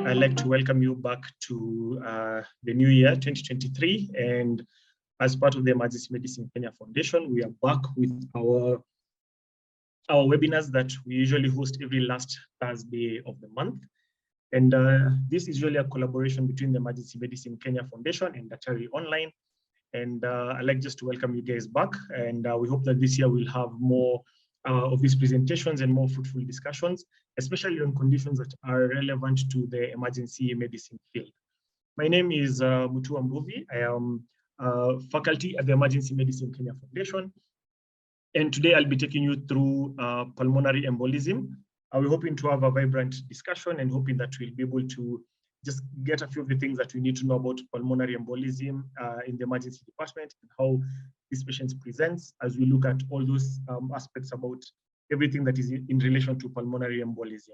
I'd like to welcome you back to the new year, 2023. And as part of the Emergency Medicine Kenya Foundation, we are back with our webinars that we usually host every last Thursday of the month. And this is usually a collaboration between the Emergency Medicine Kenya Foundation and Daktari Online. And I'd like just to welcome you guys back. And we hope that this year we'll have more of these presentations and more fruitful discussions, especially on conditions that are relevant to the emergency medicine field. My name is Mutua Mbuvi. I am faculty at the Emergency Medicine Kenya Foundation. And today I'll be taking you through pulmonary embolism. We're hoping to have a vibrant discussion and hoping that we'll be able to just get a few of the things that we need to know about pulmonary embolism in the emergency department and how these patients presents as we look at all those aspects about everything that is in relation to pulmonary embolism.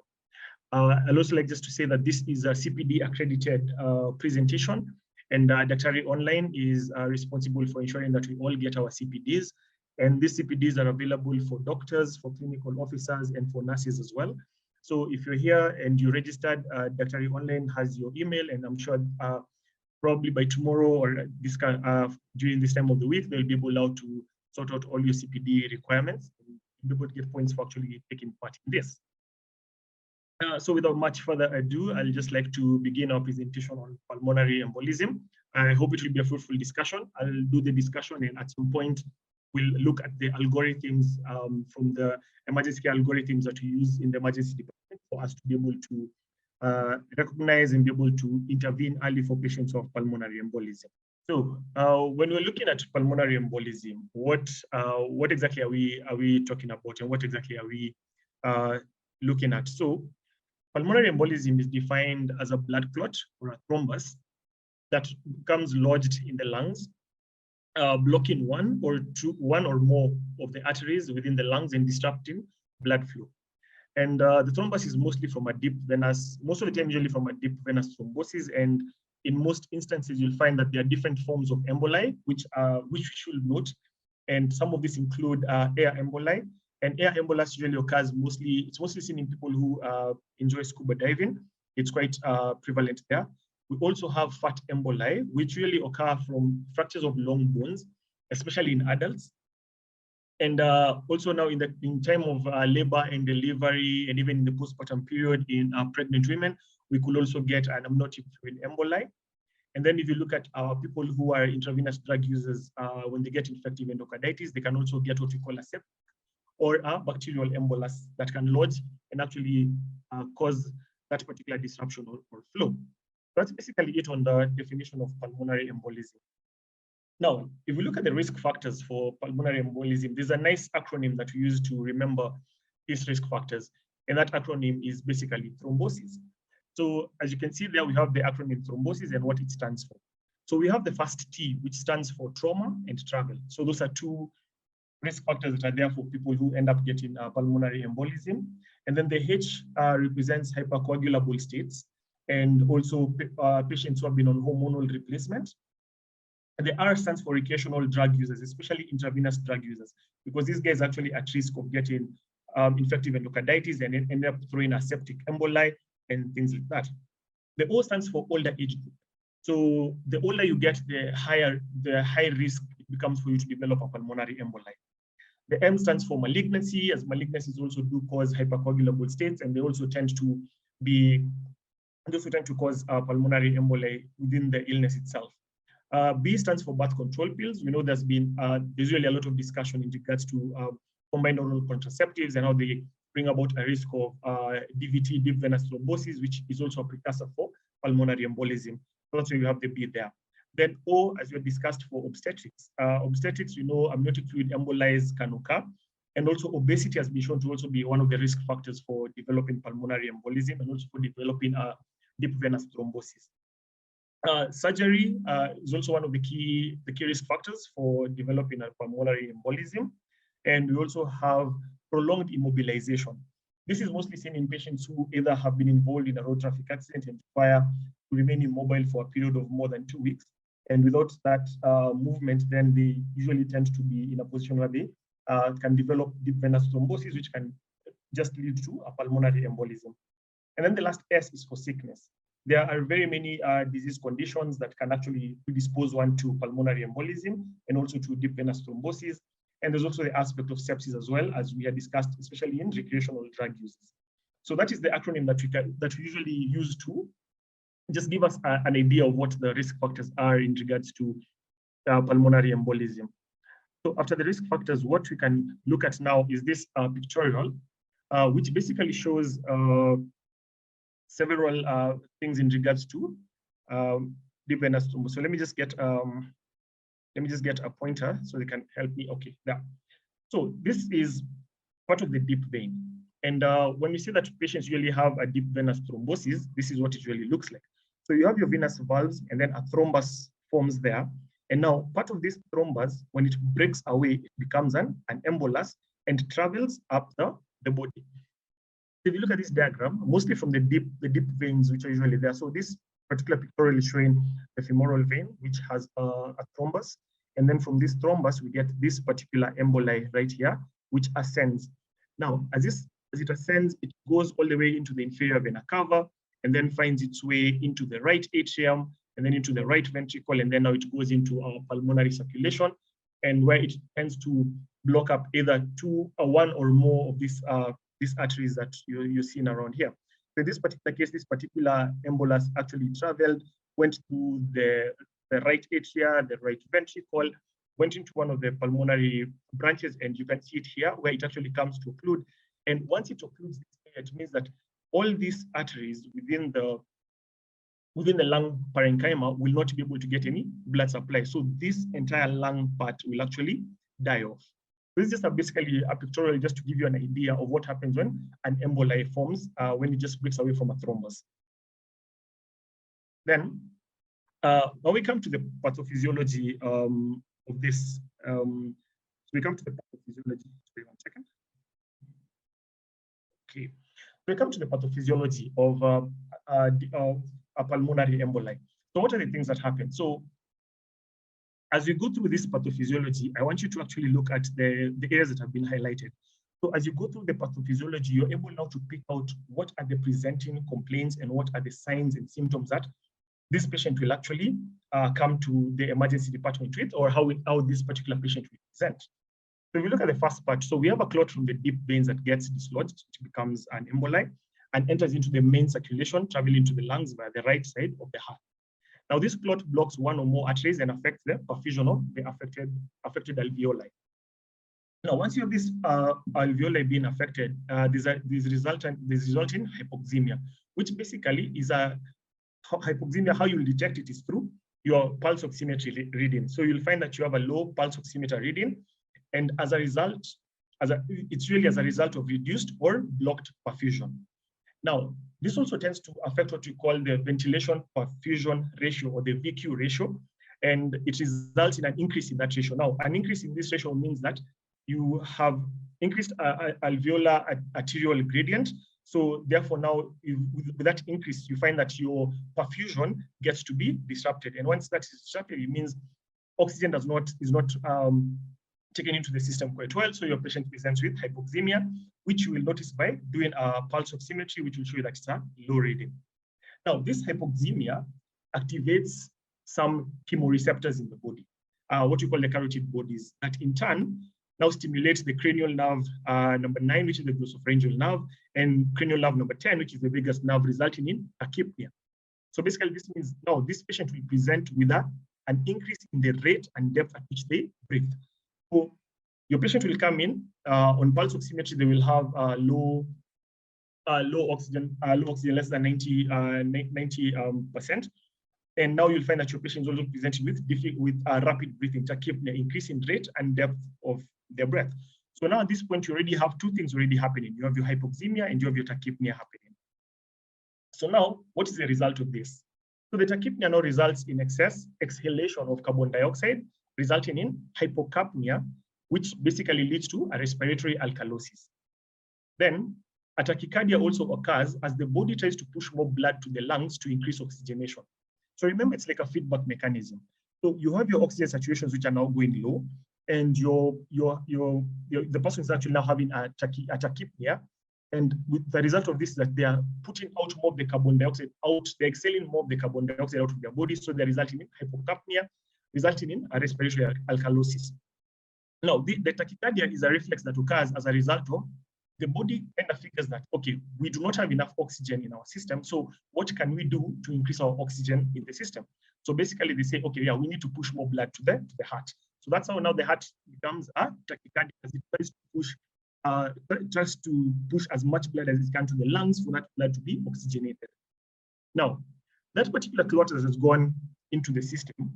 I'd also like just to say that this is a CPD accredited presentation, and Daktari Online is responsible for ensuring that we all get our CPDs. And these CPDs are available for doctors, for clinical officers, and for nurses as well. So if you're here and you registered, Daktari Online has your email, and I'm sure probably by tomorrow or this during this time of the week, they'll be able to sort out all your CPD requirements and be able to get points for actually taking part in this. So without much further ado, I'll just like to begin our presentation on pulmonary embolism. I hope it will be a fruitful discussion. I'll do the discussion, and at some point, we'll look at the algorithms from the emergency care algorithms that we use in the emergency department for us to be able to recognize and be able to intervene early for patients of pulmonary embolism. So when we're looking at pulmonary embolism, what exactly are we talking about, and what exactly are we looking at? So pulmonary embolism is defined as a blood clot or a thrombus that becomes lodged in the lungs, blocking one or more of the arteries within the lungs and disrupting blood flow. And the thrombus is mostly from a deep venous, most of the time usually from a deep venous thrombosis. And in most instances, you'll find that there are different forms of emboli, which we should note. And some of these include air emboli. And air embolus usually occurs it's mostly seen in people who enjoy scuba diving. It's quite prevalent there. We also have fat emboli, which really occur from fractures of long bones, especially in adults. And also now in time of labor and delivery, and even in the postpartum period in pregnant women, we could also get an amniotic fluid emboli. And then if you look at people who are intravenous drug users, when they get infective endocarditis, they can also get what we call a septic or a bacterial embolus that can lodge and actually cause that particular disruption or flow. That's basically it on the definition of pulmonary embolism. Now, if we look at the risk factors for pulmonary embolism, there's a nice acronym that we use to remember these risk factors. And that acronym is basically thrombosis. So as you can see there, we have the acronym thrombosis and what it stands for. So we have the first T, which stands for trauma and travel. So those are two risk factors that are there for people who end up getting pulmonary embolism. And then the H represents hypercoagulable states, and also patients who have been on hormonal replacement. And the R stands for recreational drug users, especially intravenous drug users, because these guys are actually at risk of getting infective endocarditis and end up throwing a septic emboli and things like that. The O stands for older age group. So the older you get, the higher risk it becomes for you to develop a pulmonary emboli. The M stands for malignancy, as malignancies also do cause hypercoagulable states, and they also tend to cause pulmonary emboli within the illness itself. B stands for birth control pills. We know there's usually a lot of discussion in regards to combined oral contraceptives and how they bring about a risk of DVT, deep venous thrombosis, which is also a precursor for pulmonary embolism. So that's why we have the B there. Then O, as we discussed for obstetrics. Obstetrics, we know amniotic fluid embolies can occur. And also obesity has been shown to also be one of the risk factors for developing pulmonary embolism and also for developing deep venous thrombosis. Surgery is also one of the key risk factors for developing a pulmonary embolism. And we also have prolonged immobilization. This is mostly seen in patients who either have been involved in a road traffic accident and require to remain immobile for a period of more than 2 weeks. And without that movement, then they usually tend to be in a position where they can develop deep venous thrombosis, which can just lead to a pulmonary embolism. And then the last S is for sickness. there are very many disease conditions that can actually predispose one to pulmonary embolism and also to deep venous thrombosis. And there's also the aspect of sepsis as well, as we had discussed, especially in recreational drug uses. So that is the acronym that we usually use to just give us an idea of what the risk factors are in regards to pulmonary embolism. So after the risk factors, what we can look at now is this pictorial, which basically shows several things in regards to deep venous thrombosis. So let me just get a pointer so they can help me. Okay, there. So this is part of the deep vein. And when you see that patients usually have a deep venous thrombosis, this is what it really looks like. So you have your venous valves and then a thrombus forms there. And now part of this thrombus, when it breaks away, it becomes an embolus and travels up the body. If you look at this diagram, mostly from the deep veins, which are usually there. So this particular pictorial is showing the femoral vein, which has a thrombus. And then from this thrombus, we get this particular emboli right here, which ascends. Now, as it ascends, it goes all the way into the inferior vena cava, and then finds its way into the right atrium, and then into the right ventricle, and then now it goes into our pulmonary circulation, and where it tends to block up either one or more of these arteries that you're seeing around here. So in this particular case, this particular embolus actually traveled, went to the right atria, the right ventricle, went into one of the pulmonary branches, and you can see it here where it actually comes to occlude. And once it occludes, it means that all these arteries within the lung parenchyma will not be able to get any blood supply. So this entire lung part will actually die off. This is just basically a pictorial just to give you an idea of what happens when an emboli forms, when it just breaks away from a thrombus. Then, when we come to the pathophysiology of this, so we come to the pathophysiology. Wait 1 second. Okay, so we come to the pathophysiology of a pulmonary emboli. So what are the things that happen? So as we go through this pathophysiology, I want you to actually look at the areas that have been highlighted. So as you go through the pathophysiology, you're able now to pick out what are the presenting complaints and what are the signs and symptoms that this patient will actually come to the emergency department with, or how this particular patient will present. So if you look at the first part, so we have a clot from the deep veins that gets dislodged, it becomes an emboli, and enters into the main circulation, traveling to the lungs via the right side of the heart. Now, this clot blocks one or more arteries and affects the perfusion of the affected alveoli. Now, once you have this alveoli being affected, this result in hypoxemia, which basically is a hypoxemia. How you will detect it is through your pulse oximetry reading. So you'll find that you have a low pulse oximeter reading, and as a result, it's really as a result of reduced or blocked perfusion. Now, this also tends to affect what we call the ventilation perfusion ratio, or the VQ ratio, and it results in an increase in that ratio. Now, an increase in this ratio means that you have increased alveolar arterial gradient. So therefore, now with that increase, you find that your perfusion gets to be disrupted. And once that is disrupted, it means oxygen is not taken into the system quite well. So your patient presents with hypoxemia, which you will notice by doing a pulse oximetry, which will show you that it's a low reading. Now, this hypoxemia activates some chemoreceptors in the body, what you call the carotid bodies, that in turn now stimulates the cranial nerve number 9, which is the glossopharyngeal nerve, and cranial nerve number 10, which is the biggest nerve, resulting in tachypnea. So basically, this means now this patient will present with an increase in the rate and depth at which they breathe. So your patient will come in on pulse oximetry. They will have low oxygen, less than 90%. And now you'll find that your patient is also presenting with rapid breathing, tachypnea, increase in rate and depth of their breath. So now at this point, you already have two things already happening. You have your hypoxemia and you have your tachypnea happening. So now, what is the result of this? So the tachypnea now results in excess exhalation of carbon dioxide, resulting in hypocapnia, which basically leads to a respiratory alkalosis. Then a tachycardia also occurs as the body tries to push more blood to the lungs to increase oxygenation. So remember, it's like a feedback mechanism. So you have your oxygen saturations, which are now going low, and the person is actually now having a tachypnea, And with the result of this is that they are putting out more of the carbon dioxide out, they're exhaling more of the carbon dioxide out of their body, so they're resulting in hypocapnia, resulting in a respiratory alkalosis. Now, the tachycardia is a reflex that occurs as a result of the body kind of figures that, okay, we do not have enough oxygen in our system, so what can we do to increase our oxygen in the system? So basically they say, okay, yeah, we need to push more blood to the heart. So that's how now the heart becomes a tachycardia, as it tries to push as much blood as it can to the lungs for that blood to be oxygenated. Now, that particular clot that has gone into the system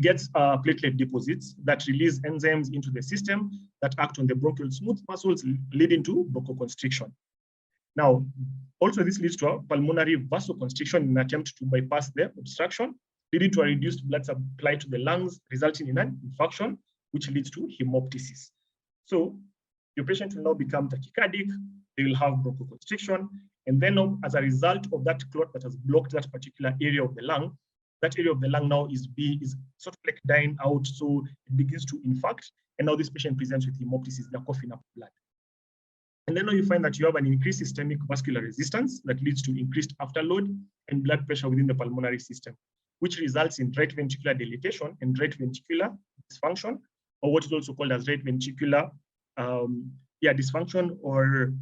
gets platelet deposits that release enzymes into the system that act on the bronchial smooth muscles, leading to bronchoconstriction. Now, also this leads to a pulmonary vasoconstriction in an attempt to bypass the obstruction, leading to a reduced blood supply to the lungs, resulting in an infarction, which leads to hemoptysis. So your patient will now become tachycardic, they will have bronchoconstriction, and then as a result of that clot that has blocked that particular area of the lung, that area of the lung now is sort of like dying out, so it begins to infarct, and now this patient presents with hemoptysis, they're coughing up blood. And then now you find that you have an increased systemic vascular resistance that leads to increased afterload and blood pressure within the pulmonary system, which results in right ventricular dilatation and right ventricular dysfunction, or what is also called as right ventricular dysfunction, or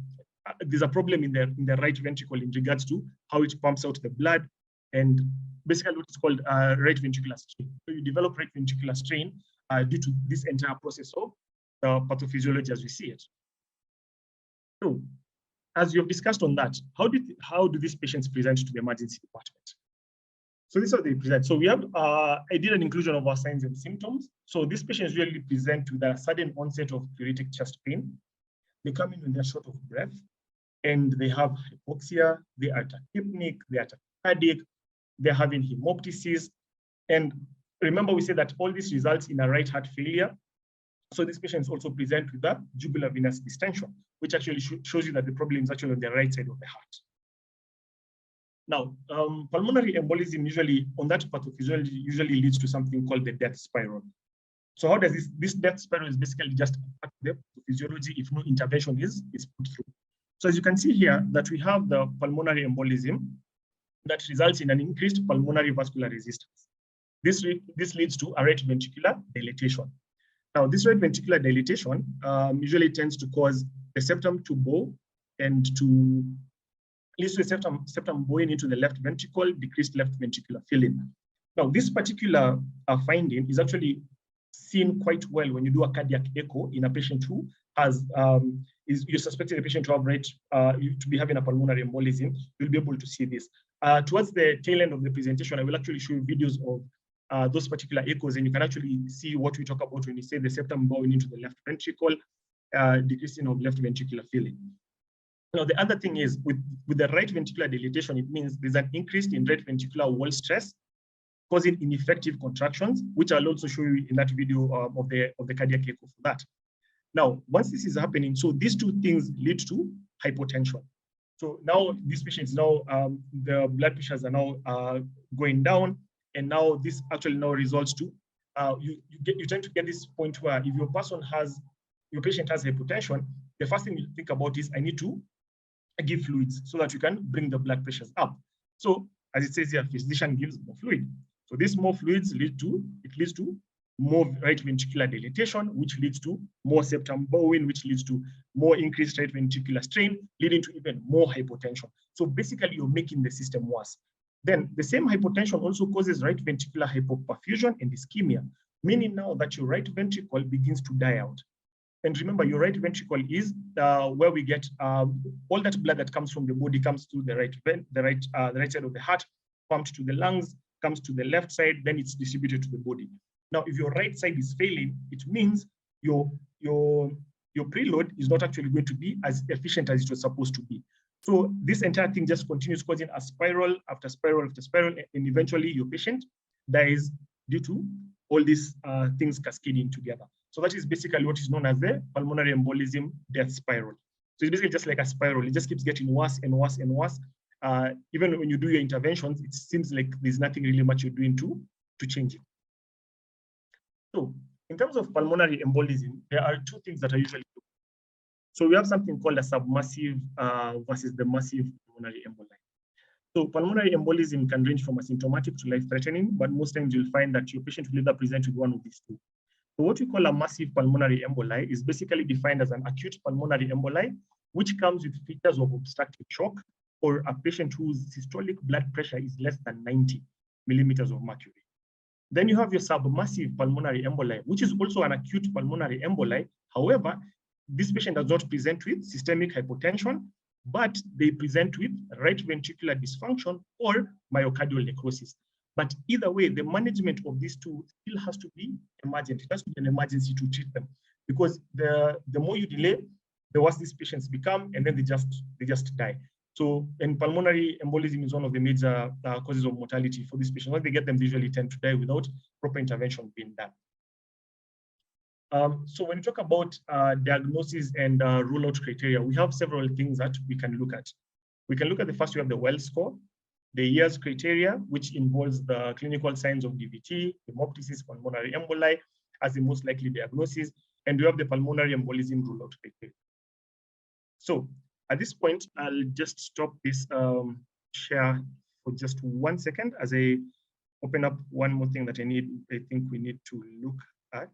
there's a problem in the right ventricle in regards to how it pumps out the blood, and basically what is called right ventricular strain. So you develop right ventricular strain due to this entire process of pathophysiology as we see it. So, as you've discussed on that, how do these patients present to the emergency department? So this is how they present. So we have, I did an inclusion of our signs and symptoms. So these patients usually present with a sudden onset of pleuritic chest pain. They come in when they're short of breath, and they have hypoxia, they are tachypnic, they are tachycardic, they're having hemoptysis. And remember, we said that all this results in a right heart failure. So these patients also present with a jugular venous distension, which actually shows you that the problem is actually on the right side of the heart. Now, pulmonary embolism usually, on that pathophysiology, usually leads to something called the death spiral. So how does this death spiral is basically just a part of the pathophysiology if no intervention is put through. So as you can see here, that we have the pulmonary embolism that results in an increased pulmonary vascular resistance. This leads to a right ventricular dilatation. Now, this right ventricular dilatation usually tends to cause the septum to bow and to leads to a septum bowing into the left ventricle, decreased left ventricular filling. Now, this particular finding is actually seen quite well when you do a cardiac echo in a patient who has you're suspecting the patient to have to be having a pulmonary embolism. You'll be able to see this. Towards the tail end of the presentation, I will actually show you videos of those particular echoes, and you can actually see what we talk about when we say the septum bowing into the left ventricle, decreasing of left ventricular filling. Now, the other thing is with the right ventricular dilatation, it means there's an increase in right ventricular wall stress, causing ineffective contractions, which I'll also show you in that video of the cardiac echo for that. Now, once this is happening, so these two things lead to hypotension. So now these patients now the blood pressures are now going down, and now this actually now results to you tend to get this point where if your patient has hypotension, the first thing you think about is I need to give fluids so that you can bring the blood pressures up. So as it says here, physician gives more fluid. So these more fluids leads to more right ventricular dilatation, which leads to more septum bowing, which leads to more increased right ventricular strain, leading to even more hypotension. So basically, you're making the system worse. Then the same hypotension also causes right ventricular hypoperfusion and ischemia, meaning now that your right ventricle begins to die out. And remember, your right ventricle is where we get all that blood that comes from the body comes to the right side of the heart, pumped to the lungs, comes to the left side, then it's distributed to the body. Now, if your right side is failing, it means your preload is not actually going to be as efficient as it was supposed to be. So this entire thing just continues causing a spiral after spiral after spiral, and eventually your patient dies due to all these things cascading together. So that is basically what is known as the pulmonary embolism death spiral. So it's basically just like a spiral. It just keeps getting worse and worse and worse. Even when you do your interventions, it seems like there's nothing really much you're doing to change it. So in terms of pulmonary embolism, there are two things that are usually done. So we have something called a submassive versus the massive pulmonary emboli. So pulmonary embolism can range from asymptomatic to life-threatening, but most times you'll find that your patient will either present with one of these two. So what we call a massive pulmonary emboli is basically defined as an acute pulmonary emboli, which comes with features of obstructive shock or a patient whose systolic blood pressure is less than 90 millimeters of mercury. Then you have your submassive pulmonary emboli, which is also an acute pulmonary emboli. However, this patient does not present with systemic hypotension, but they present with right ventricular dysfunction or myocardial necrosis. But either way, the management of these two still has to be emergent. It has to be an emergency to treat them, because the more you delay, the worse these patients become, and then they just die. So, and pulmonary embolism is one of the major causes of mortality for these patients. When they get them, they usually tend to die without proper intervention being done. So when you talk about diagnosis and rule-out criteria, we have several things that we can look at. We can look at the first, we have the Wells score, the years criteria, which involves the clinical signs of DVT, hemoptysis, pulmonary emboli as the most likely diagnosis, and we have the pulmonary embolism rule-out criteria. So at this point, I'll just stop this share for just 1 second as I open up one more thing that I think we need to look at.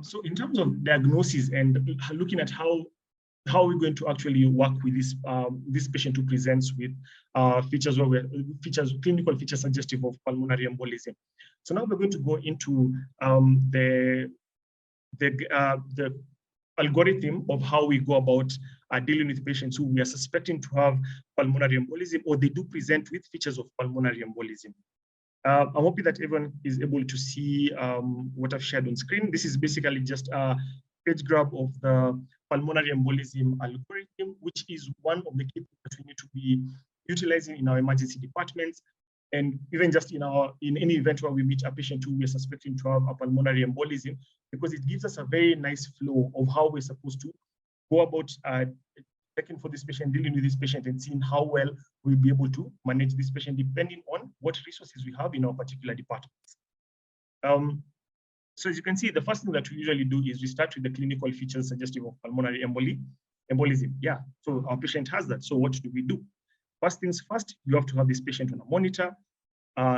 So in terms of diagnosis and looking at how we're going to actually work with this patient who presents with clinical features suggestive of pulmonary embolism. So now we're going to go into the algorithm of how we go about dealing with patients who we are suspecting to have pulmonary embolism, or they do present with features of pulmonary embolism. I'm hoping that everyone is able to see what I've shared on screen. This is basically just a page grab of the pulmonary embolism algorithm, which is one of the key things that we need to be utilizing in our emergency departments, and even just in any event where we meet a patient who we are suspecting to have a pulmonary embolism, because it gives us a very nice flow of how we're supposed to go about checking for this patient, dealing with this patient, and seeing how well we'll be able to manage this patient depending on what resources we have in our particular departments. So as you can see, the first thing that we usually do is we start with the clinical features suggestive of pulmonary embolism. Yeah, so our patient has that. So what do we do? First things first, you have to have this patient on a monitor,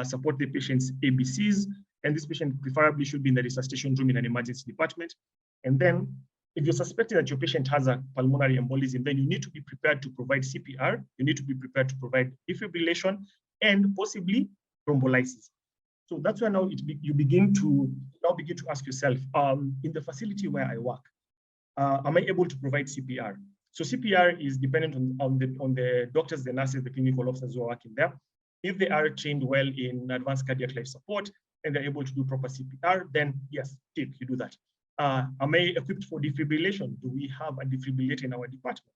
support the patient's ABCs, and this patient preferably should be in the resuscitation room in an emergency department. And then if you're suspecting that your patient has a pulmonary embolism, then you need to be prepared to provide CPR, you need to be prepared to provide defibrillation, and possibly thrombolysis. So that's where now you begin to ask yourself, in the facility where I work, am I able to provide CPR? So CPR is dependent on the doctors, the nurses, the clinical officers who are working there. If they are trained well in advanced cardiac life support and they're able to do proper CPR, then yes, you do that. Am I equipped for defibrillation? Do we have a defibrillator in our department?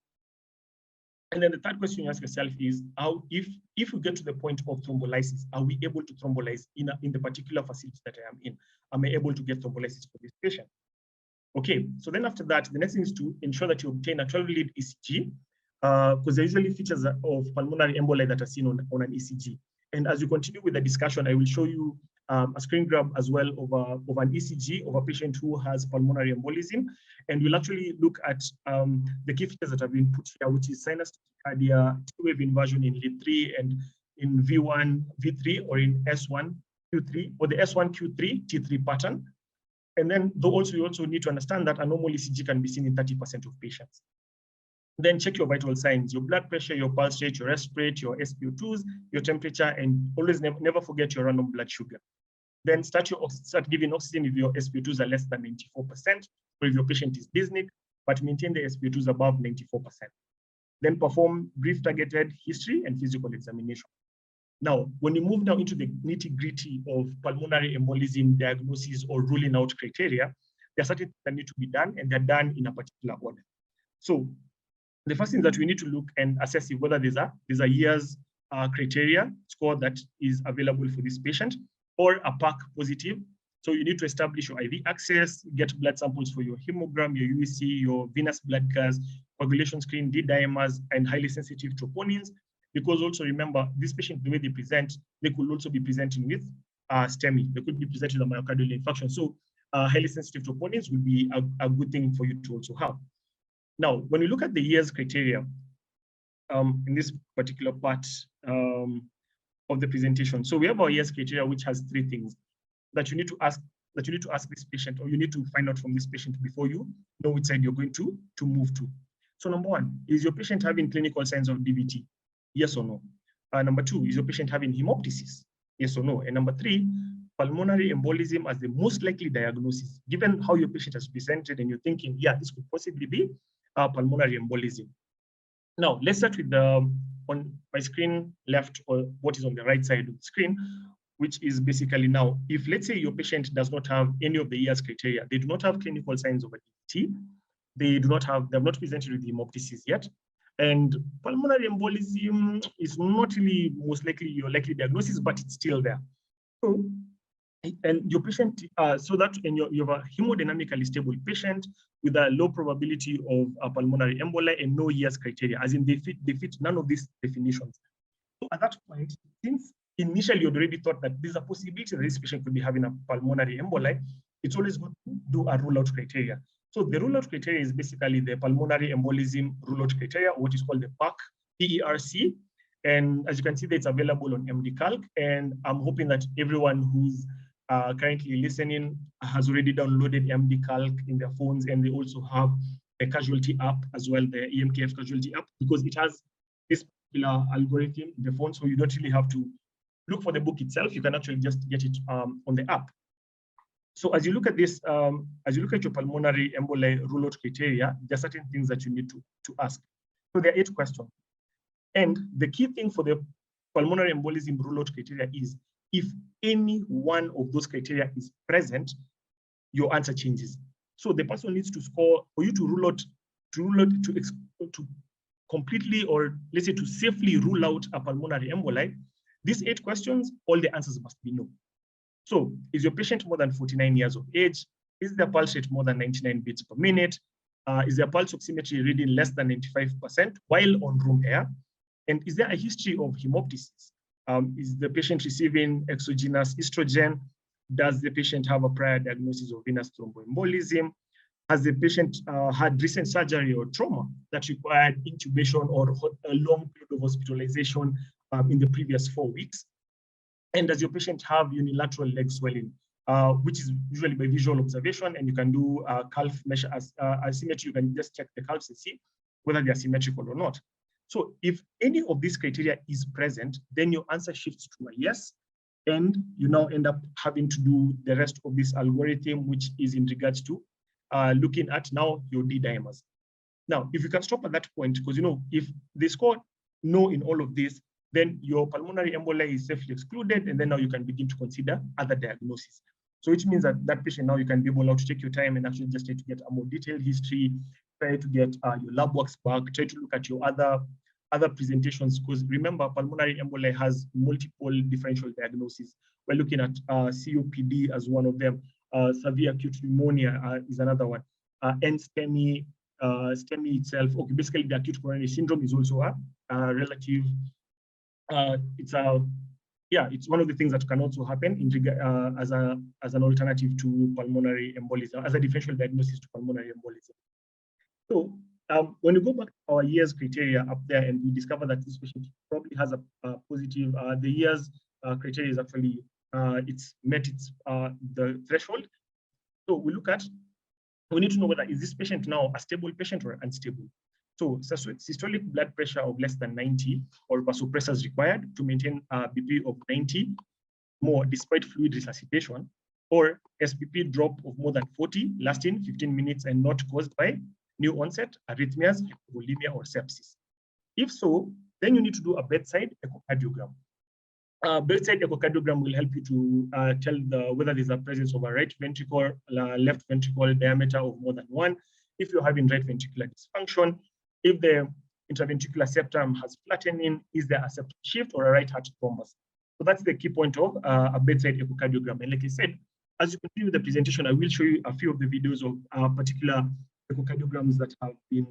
And then the third question you ask yourself is, if we get to the point of thrombolysis, are we able to thrombolyze in the particular facility that I am in? Am I able to get thrombolysis for this patient? Okay, so then after that, the next thing is to ensure that you obtain a 12-lead ECG, because there are usually features of pulmonary emboli that are seen on an ECG. And as you continue with the discussion, I will show you a screen grab as well of an ECG of a patient who has pulmonary embolism. And we'll actually look at the key features that have been put here, which is sinus tachycardia, T-wave inversion in lead 3 and in V1, V3, or in S1, Q3, or the S1, Q3, T3 pattern. And then we also need to understand that a normal ECG can be seen in 30% of patients. Then check your vital signs, your blood pressure, your pulse rate, your rest rate, your SpO2s, your temperature, and always never forget your random blood sugar. Then start giving oxygen if your SpO2s are less than 94%, or if your patient is dyspneic, but maintain the SpO2s above 94%. Then perform brief targeted history and physical examination. Now, when you move now into the nitty-gritty of pulmonary embolism diagnosis or ruling out criteria, there are certain things that need to be done, and they're done in a particular order. So the first thing that we need to look and assess is whether there's a years criteria score that is available for this patient, or a PAC positive. So you need to establish your IV access, get blood samples for your hemogram, your UEC, your venous blood gas, coagulation screen, D-dimers, and highly sensitive troponins. Because also remember, this patient, the way they present, they could also be presenting with STEMI. They could be presenting with a myocardial infarction. So highly sensitive troponins would be a good thing for you to also have. Now, when you look at the years criteria, in this particular part of the presentation, so we have our years criteria, which has 3 things that you need to ask this patient, or you need to find out from this patient before you know which side you're going to move to. So number 1, is your patient having clinical signs of DVT? Yes or no? Number 2, is your patient having hemoptysis? Yes or no? And number 3, pulmonary embolism as the most likely diagnosis, given how your patient has presented and you're thinking, yeah, this could possibly be pulmonary embolism. Now, let's start with on my screen left, or what is on the right side of the screen, which is basically now, if let's say your patient does not have any of the years criteria, they do not have clinical signs of a DVT, they have not presented with hemoptysis yet, and pulmonary embolism is not really most likely your likely diagnosis, but it's still there. So, and your patient, you have a hemodynamically stable patient with a low probability of a pulmonary emboli and no years criteria, as in they fit none of these definitions. So at that point, since initially you already thought that there's a possibility that this patient could be having a pulmonary emboli, it's always good to do a rule-out criteria. So the rule-out criteria is basically the pulmonary embolism rule-out criteria, which is called the PERC. And as you can see, it's available on MD-Calc. And I'm hoping that everyone who's currently listening has already downloaded MD-Calc in their phones, and they also have the casualty app as well, the EMKF casualty app, because it has this particular algorithm in the phone, so you don't really have to look for the book itself. You can actually just get it on the app. So as you look at this, as you look at your pulmonary emboli rule-out criteria, there are certain things that you need to ask. So there are 8 questions. And the key thing for the pulmonary embolism rule-out criteria is if any one of those criteria is present, your answer changes. So the person needs to score for you to rule out, to completely, or let's say to safely rule out a pulmonary emboli. These 8 questions, all the answers must be no. So is your patient more than 49 years of age? Is their pulse rate more than 99 beats per minute? Is their pulse oximetry reading less than 95% while on room air? And is there a history of hemoptysis? Is the patient receiving exogenous estrogen? Does the patient have a prior diagnosis of venous thromboembolism? Has the patient had recent surgery or trauma that required intubation or a long period of hospitalization in the previous 4 weeks? And does your patient have unilateral leg swelling, which is usually by visual observation, and you can do calf measure as asymmetry. You can just check the calves and see whether they are symmetrical or not. So if any of these criteria is present, then your answer shifts to a yes, and you now end up having to do the rest of this algorithm, which is in regards to looking at now your D-dimers. Now, if you can stop at that point, because if they score no in all of this, then your pulmonary emboli is safely excluded, and then now you can begin to consider other diagnoses. So which means that that patient now you can be able now to take your time and actually just try to get a more detailed history, try to get your lab works back, try to look at your other presentations, because remember, pulmonary emboli has multiple differential diagnoses. We're looking at COPD as one of them, severe acute pneumonia is another one, and STEMI itself. Okay, basically the acute coronary syndrome is also a relative. It's one of the things that can also happen in as an alternative to pulmonary embolism, as a differential diagnosis to pulmonary embolism. So when you go back to our years criteria up there, and we discover that this patient probably has a positive, the years criteria is actually it's met the threshold. So we need to know whether is this patient now a stable patient or unstable. So systolic blood pressure of less than 90 or vasopressors required to maintain BP of 90 more despite fluid resuscitation, or SPP drop of more than 40 lasting 15 minutes and not caused by new onset arrhythmias, hypovolemia, or sepsis. If so, then you need to do a bedside echocardiogram. Bedside echocardiogram will help you to tell whether there's a presence of a right ventricle, left ventricle diameter of more than 1, if you're having right ventricular dysfunction, if the interventricular septum has flattening, is there a septum shift or a right heart thrombus? So that's the key point of a bedside echocardiogram. And like I said, as you continue with the presentation, I will show you a few of the videos of particular echocardiograms that have been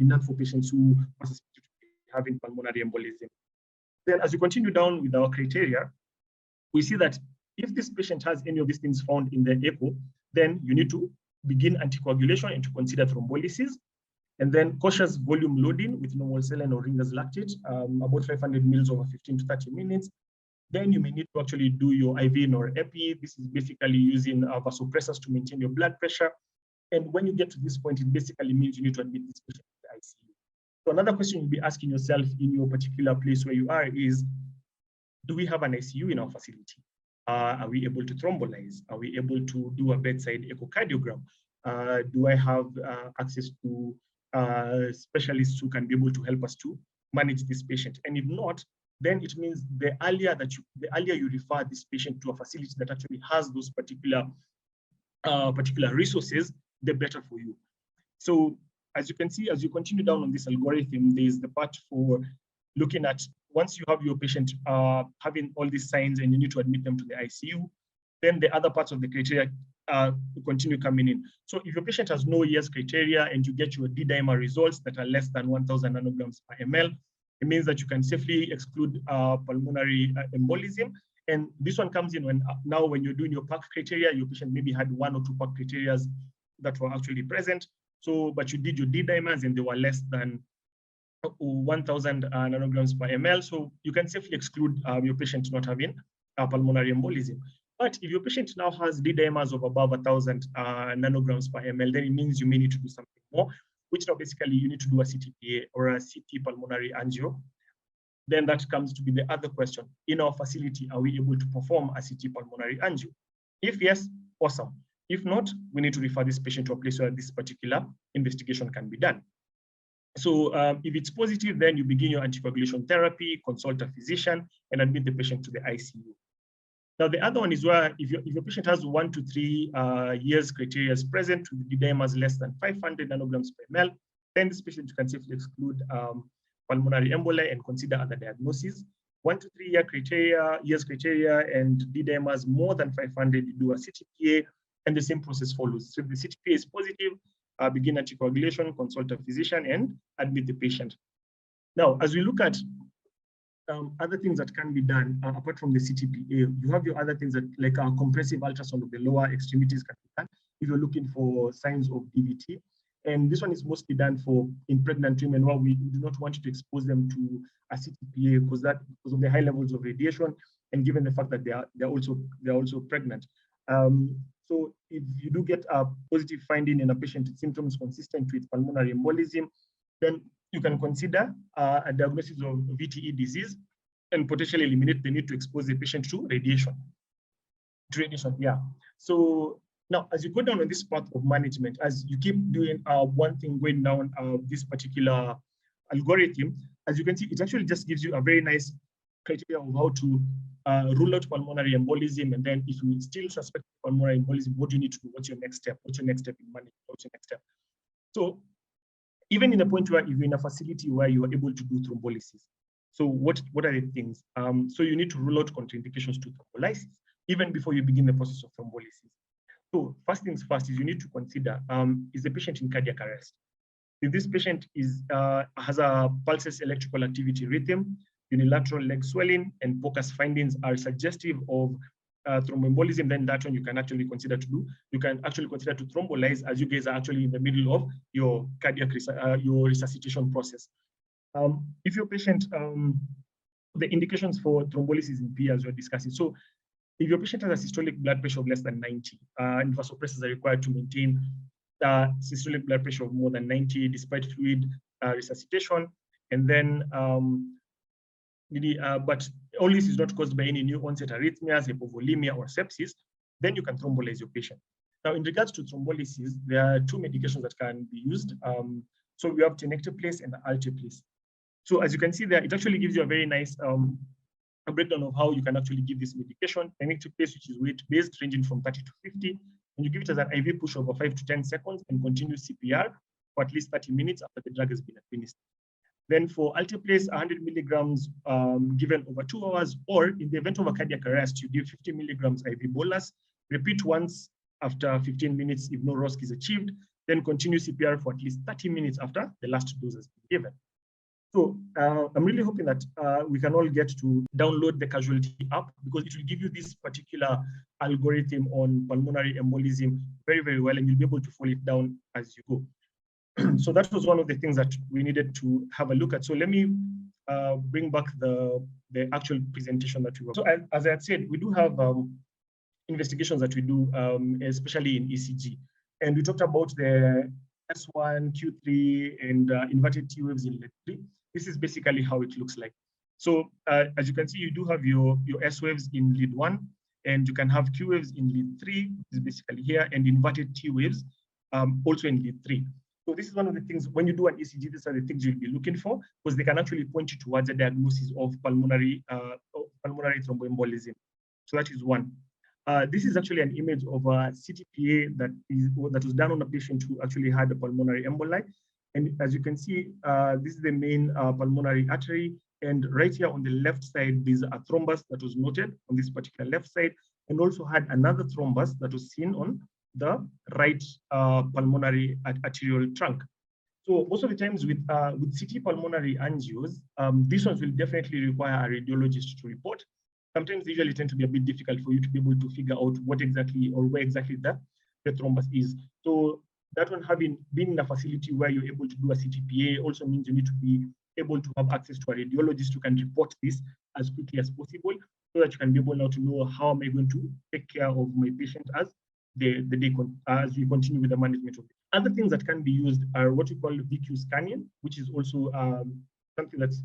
done for patients who are suspected to be having pulmonary embolism. Then as you continue down with our criteria, we see that if this patient has any of these things found in the echo, then you need to begin anticoagulation and to consider thrombolysis. And then cautious volume loading with normal saline or Ringer's lactate, about 500 mils over 15 to 30 minutes. Then you may need to actually do your IV or epi. This is basically using vasopressors to maintain your blood pressure. And when you get to this point, it basically means you need to admit this patient to the ICU. So another question you'll be asking yourself in your particular place where you are is, do we have an ICU in our facility? Are we able to thrombolyze? Are we able to do a bedside echocardiogram? Do I have access to specialists who can be able to help us to manage this patient? And if not, then it means the earlier you refer this patient to a facility that actually has those particular resources, the better for you. So as you can see, as you continue down on this algorithm, there's the part for looking at, once you have your patient having all these signs and you need to admit them to the ICU, then the other parts of the criteria continue coming in. So if your patient has no years criteria and you get your D-dimer results that are less than 1,000 nanograms per ml, it means that you can safely exclude pulmonary embolism. And this one comes in when now when you're doing your PAC criteria, your patient maybe had 1 or 2 PAC criteria that were actually present. So, but you did your D-dimers and they were less than 1,000 nanograms per ml. So you can safely exclude your patient not having pulmonary embolism. But if your patient now has D-dimers of above 1,000 nanograms per ml, then it means you may need to do something more, which now basically you need to do a CTPA or a CT pulmonary angio. Then that comes to be the other question. In our facility, are we able to perform a CT pulmonary angio? If yes, awesome. If not, we need to refer this patient to a place where this particular investigation can be done. So if it's positive, then you begin your anticoagulation therapy, consult a physician, and admit the patient to the ICU. Now, the other one is where if your patient has 1 to 3 years criteria present with D-dimers less than 500 nanograms per ml, then this patient can safely exclude pulmonary emboli and consider other diagnoses. 1 to 3 years criteria and D-dimers more than 500, you do a CTPA, and the same process follows. So if the CTPA is positive, begin anticoagulation, consult a physician, and admit the patient. Now, as we look at other things that can be done apart from the CTPA, you have your other things that like a compressive ultrasound of the lower extremities can be done if you're looking for signs of DVT. And this one is mostly done for in pregnant women where we do not want you to expose them to a CTPA because of the high levels of radiation and given the fact that they're also pregnant. So if you do get a positive finding in a patient with symptoms consistent with pulmonary embolism, then you can consider a diagnosis of VTE disease and potentially eliminate the need to expose the patient to radiation. Yeah. So now, as you go down on this path of management, as you keep doing one thing going down this particular algorithm, as you can see, it actually just gives you a very nice criteria of how to rule out pulmonary embolism. And then if you still suspect pulmonary embolism, what do you need to do? What's your next step? What's your next step in management? What's your next step? So even in the point where you're in a facility where you are able to do thrombolysis. So what are the things? So you need to rule out contraindications to thrombolysis even before you begin the process of thrombolysis. So first things first is you need to consider, is the patient in cardiac arrest? If this patient has a pulses electrical activity rhythm, unilateral leg swelling, and POCUS findings are suggestive of thromboembolism, then that one you can actually consider to do. You can actually consider to thrombolyze as you guys are actually in the middle of your cardiac your resuscitation process. If your patient, the indications for thrombolysis in P as we're discussing. So if your patient has a systolic blood pressure of less than 90, and vasopressors are required to maintain systolic blood pressure of more than 90 despite fluid resuscitation, and then but all this is not caused by any new onset arrhythmias, hypovolemia, or sepsis, then you can thrombolyze your patient. Now, in regards to thrombolysis, there are 2 medications that can be used. So we have tenecteplase and alteplase. So as you can see there, it actually gives you a very nice a breakdown of how you can actually give this medication. Tenecteplase, which is weight-based, ranging from 30 to 50, and you give it as an IV push over 5 to 10 seconds and continue CPR for at least 30 minutes after the drug has been administered. Then for alteplase, 100 milligrams given over 2 hours, or in the event of a cardiac arrest, you give 50 milligrams IV bolus Repeat once after 15 minutes if no ROSC is achieved, then continue CPR for at least 30 minutes after the last dose has been given. So I'm really hoping that we can all get to download the Casualty app, because it will give you this particular algorithm on pulmonary embolism very, very well, and you'll be able to follow it down as you go. So that was one of the things that we needed to have a look at. So let me bring back the actual presentation that we were. So as I had said, we do have investigations that we do, especially in ECG. And we talked about the S1, Q3, and inverted T waves in lead 3. This is basically how it looks like. So as you can see, you do have your S waves in lead 1, and you can have Q waves in lead 3, which is basically here, and inverted T waves also in lead 3. So this is one of the things, when you do an ECG, these are the things you'll be looking for, because they can actually point you towards a diagnosis of pulmonary thromboembolism. So that is one. This is actually an image of a CTPA that was done on a patient who actually had a pulmonary emboli. And as you can see, this is the main pulmonary artery. And right here on the left side, there's a thrombus that was noted on this particular left side, and also had another thrombus that was seen on the right pulmonary arterial trunk. So most of the times with CT pulmonary angios, these ones will definitely require a radiologist to report. Sometimes they usually tend to be a bit difficult for you to be able to figure out what exactly or where exactly the thrombus is. So that one, being in a facility where you're able to do a CTPA, also means you need to be able to have access to a radiologist who can report this as quickly as possible, so that you can be able now to know how am I going to take care of my patient as as we continue with the management of it. Other things that can be used are what we call VQ scanning, which is also something that's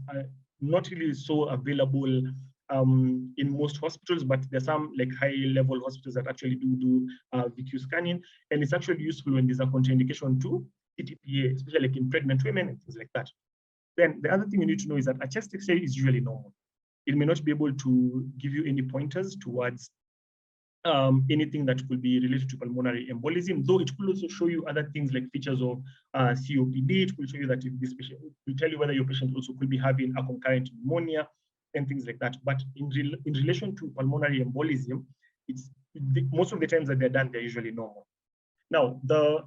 not really so available in most hospitals, but there's some like high-level hospitals that actually do VQ scanning, and it's actually useful when there's a contraindication to CTPA, especially like in pregnant women and things like that. Then the other thing you need to know is that a chest X-ray is usually normal. It may not be able to give you any pointers towards anything that could be related to pulmonary embolism, though it could also show you other things like features of COPD. It will show you that if this patient, it will tell you whether your patient also could be having a concurrent pneumonia and things like that. But in relation to pulmonary embolism, most of the times that they're done, they're usually normal. Now, the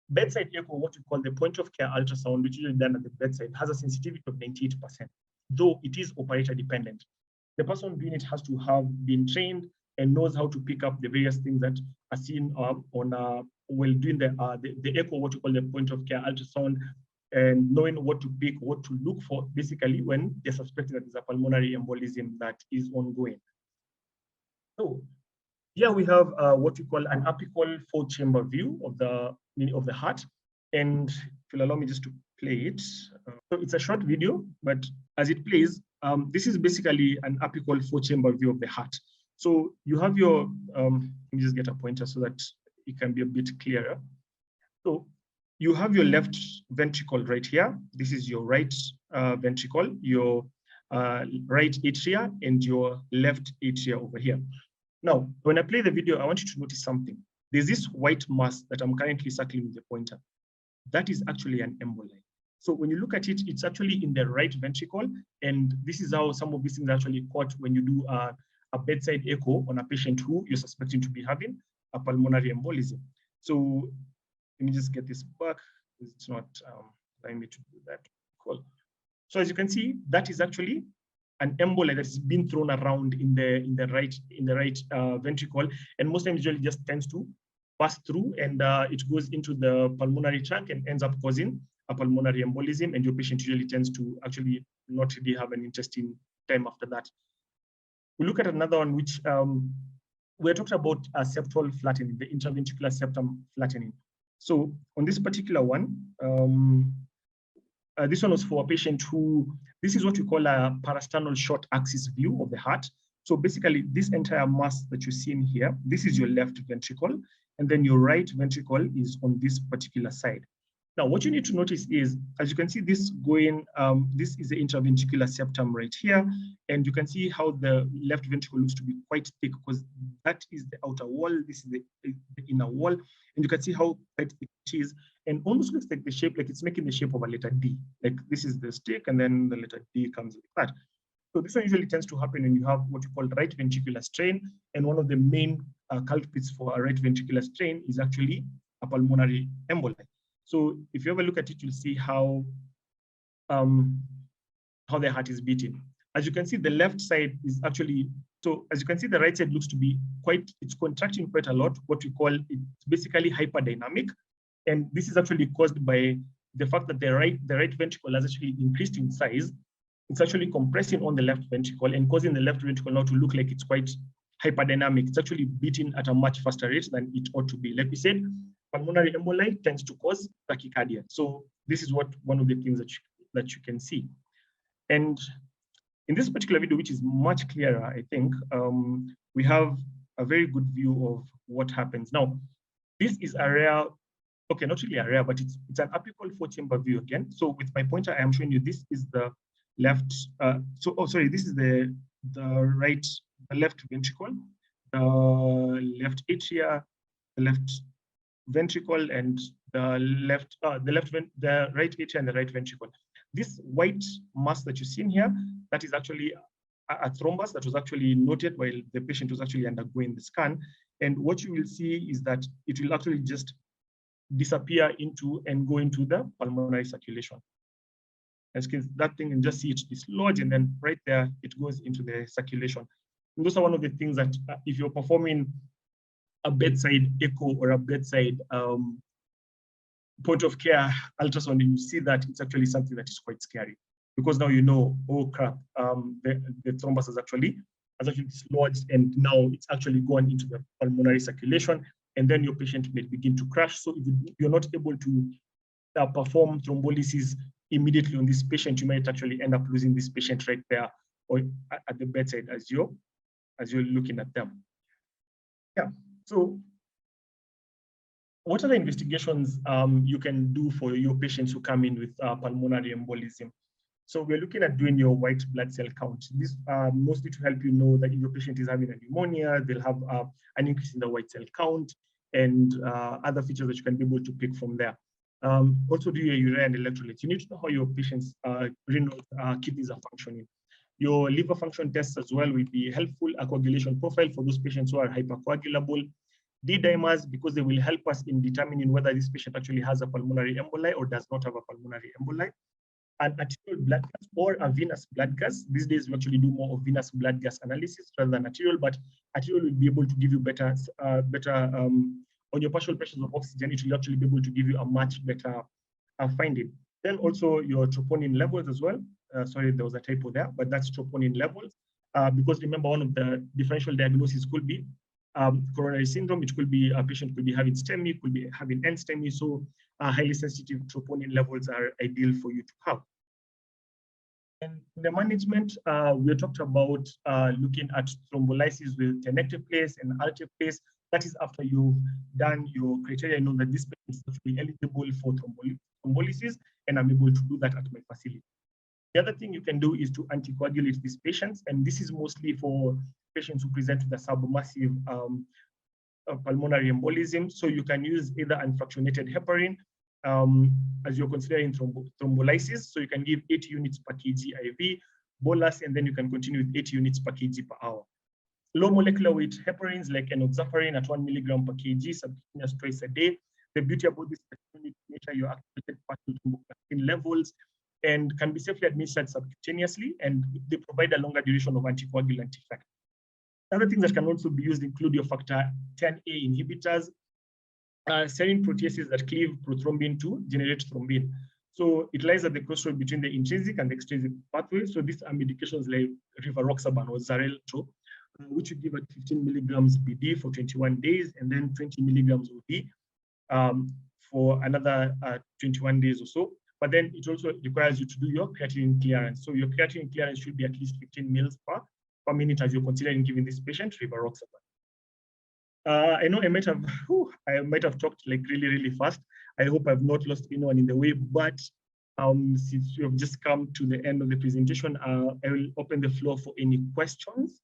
bedside echo, what we call the point of care ultrasound, which is usually done at the bedside, has a sensitivity of 98%, though it is operator dependent. The person doing it has to have been trained and knows how to pick up the various things that are seen while doing the echo, what we call the point of care ultrasound, and knowing what to pick, what to look for, basically, when they're suspecting that there's a pulmonary embolism that is ongoing. So here we have what we call an apical 4-chamber view of the heart. And if you'll allow me just to play it. So it's a short video, but as it plays, this is basically an apical 4-chamber view of the heart. So you have your, let me just get a pointer so that it can be a bit clearer. So you have your left ventricle right here. This is your right ventricle, your right atria, and your left atria over here. Now, when I play the video, I want you to notice something. There's this white mass that I'm currently circling with the pointer. That is actually an emboli. So when you look at it, it's actually in the right ventricle. And this is how some of these things are actually caught when you do a bedside echo on a patient who you're suspecting to be having a pulmonary embolism. So let me just get this back. It's not allowing me to do that. Cool. So as you can see, that is actually an emboli that's been thrown around in the right ventricle, and most times usually just tends to pass through, and it goes into the pulmonary trunk and ends up causing a pulmonary embolism, and your patient usually tends to actually not really have an interesting time after that. We look at another one, which we're talking about septal flattening, the intraventricular septum flattening. So on this particular one, this one was for a patient who, this is what we call a parasternal short axis view of the heart. So basically this entire mass that you see in here, this is your left ventricle, and then your right ventricle is on this particular side. Now, what you need to notice is, as you can see this going, this is the intraventricular septum right here, and you can see how the left ventricle looks to be quite thick because that is the outer wall, this is the inner wall, and you can see how tight it is, and almost looks like the shape, like it's making the shape of a letter D. Like this is the stick, and then the letter D comes like that. So this one usually tends to happen when you have what you call right ventricular strain, and one of the main culprits for a right ventricular strain is actually a pulmonary emboli. So if you ever look at it, you'll see how the heart is beating. As you can see, the left side is actually, so as you can see, the right side looks to be it's contracting quite a lot, what we call, it's basically hyperdynamic. And this is actually caused by the fact that the right ventricle has actually increased in size. It's actually compressing on the left ventricle and causing the left ventricle now to look like it's quite hyperdynamic. It's actually beating at a much faster rate than it ought to be. Like we said, pulmonary emboli tends to cause tachycardia. So this is one of the things that you can see. And in this particular video, which is much clearer, I think, we have a very good view of what happens. Now, this is a rare, okay, not really a rare, but it's an apical 4-chamber view again. So with my pointer, I am showing you this is the left, this is the left ventricle, the left atria, the left ventricle, and the right atria and the right ventricle. This white mass that you see in here, that is actually a thrombus that was actually noted while the patient was actually undergoing the scan. And what you will see is that it will actually just disappear into and go into the pulmonary circulation. As you can, that thing, and just see it dislodge, and then right there, it goes into the circulation. And those are one of the things that if you're performing a bedside echo or a bedside point of care ultrasound, and you see that, it's actually something that is quite scary, because now you know, oh crap, the thrombus has actually dislodged, and now it's actually gone into the pulmonary circulation, and then your patient may begin to crash. So if you're not able to perform thrombolysis immediately on this patient, you might actually end up losing this patient right there or at the bedside as you're looking at them. Yeah. So what are the investigations you can do for your patients who come in with pulmonary embolism? So we're looking at doing your white blood cell count. This mostly to help you know that if your patient is having a pneumonia, they'll have an increase in the white cell count, and other features that you can be able to pick from there. Also do your urea and electrolytes. You need to know how your patient's renal kidneys are functioning. Your liver function tests as well will be helpful. A coagulation profile for those patients who are hypercoagulable. D-dimers, because they will help us in determining whether this patient actually has a pulmonary emboli or does not have a pulmonary emboli. An arterial blood gas or a venous blood gas. These days, we actually do more of venous blood gas analysis rather than arterial, but arterial will be able to give you better on your partial pressures of oxygen. It will actually be able to give you a much better finding. Then also your troponin levels as well. Sorry, there was a typo there, but that's troponin levels. Because remember, one of the differential diagnoses could be coronary syndrome, which could be a patient could be having STEMI, could be having NSTEMI. So highly sensitive troponin levels are ideal for you to have. And in the management, we talked about looking at thrombolysis with tenecteplase and alteplase. That is after you've done your criteria, you know that this patient is actually eligible for thrombolysis, and I'm able to do that at my facility. The other thing you can do is to anticoagulate these patients, and this is mostly for patients who present with a submassive pulmonary embolism. So you can use either unfractionated heparin as you're considering thrombolysis. So you can give 8 units per kg IV bolus, and then you can continue with 8 units per kg per hour. Low molecular weight heparins like enoxaparin at 1 milligram per kg, subcutaneous twice a day. The beauty about this is you need to measure your activated partial thromboxane levels and can be safely administered subcutaneously, and they provide a longer duration of anticoagulant effect. Other things that can also be used include your factor 10A inhibitors, serine proteases that cleave prothrombin to generate thrombin. So it lies at the crossroad between the intrinsic and the extrinsic pathway. So these are medications like rivaroxaban or Xarelto, which you give at 15 milligrams BD for 21 days, and then 20 milligrams OD for another 21 days or so. But then it also requires you to do your creatinine clearance. So your creatinine clearance should be at least 15 mils per minute as you're considering giving this patient rivaroxaban. I know I might have talked like really fast. I hope I've not lost anyone in the way, but since you have just come to the end of the presentation, I will open the floor for any questions.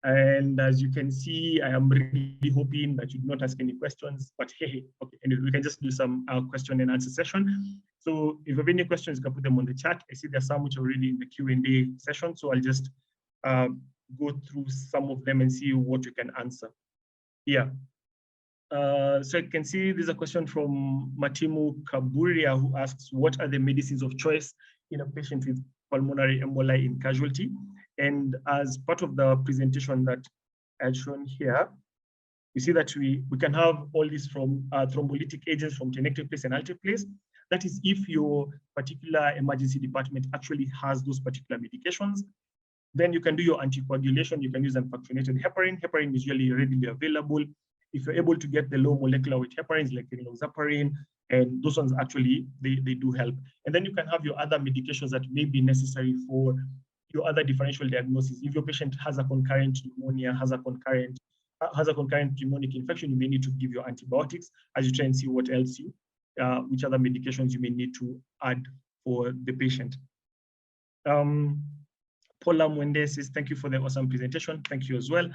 And as you can see, I am really hoping that you do not ask any questions, but hey, okay, anyway, we can just do some question and answer session. So if you have any questions, you can put them on the chat. I see there's some which are already in the Q&A session, so I'll just go through some of them and see what you can answer. Yeah. So you can see there's a question from Matimu Kaburia who asks, what are the medicines of choice in a patient with pulmonary emboli in casualty? And as part of the presentation that I've shown here, you see that we can have all this from thrombolytic agents from tenecteplase place and alteplase. That is if your particular emergency department actually has those particular medications. Then you can do your anticoagulation. You can use unfractionated heparin. Heparin is usually readily available. If you're able to get the low molecular weight heparins like enoxaparin, and those ones actually, they do help. And then you can have your other medications that may be necessary for your other differential diagnosis. If your patient has a concurrent pneumonia, has a concurrent pneumonic infection, you may need to give your antibiotics as you try and see what else which other medications you may need to add for the patient. Paula Mwende says, thank you for the awesome presentation. Thank you as well.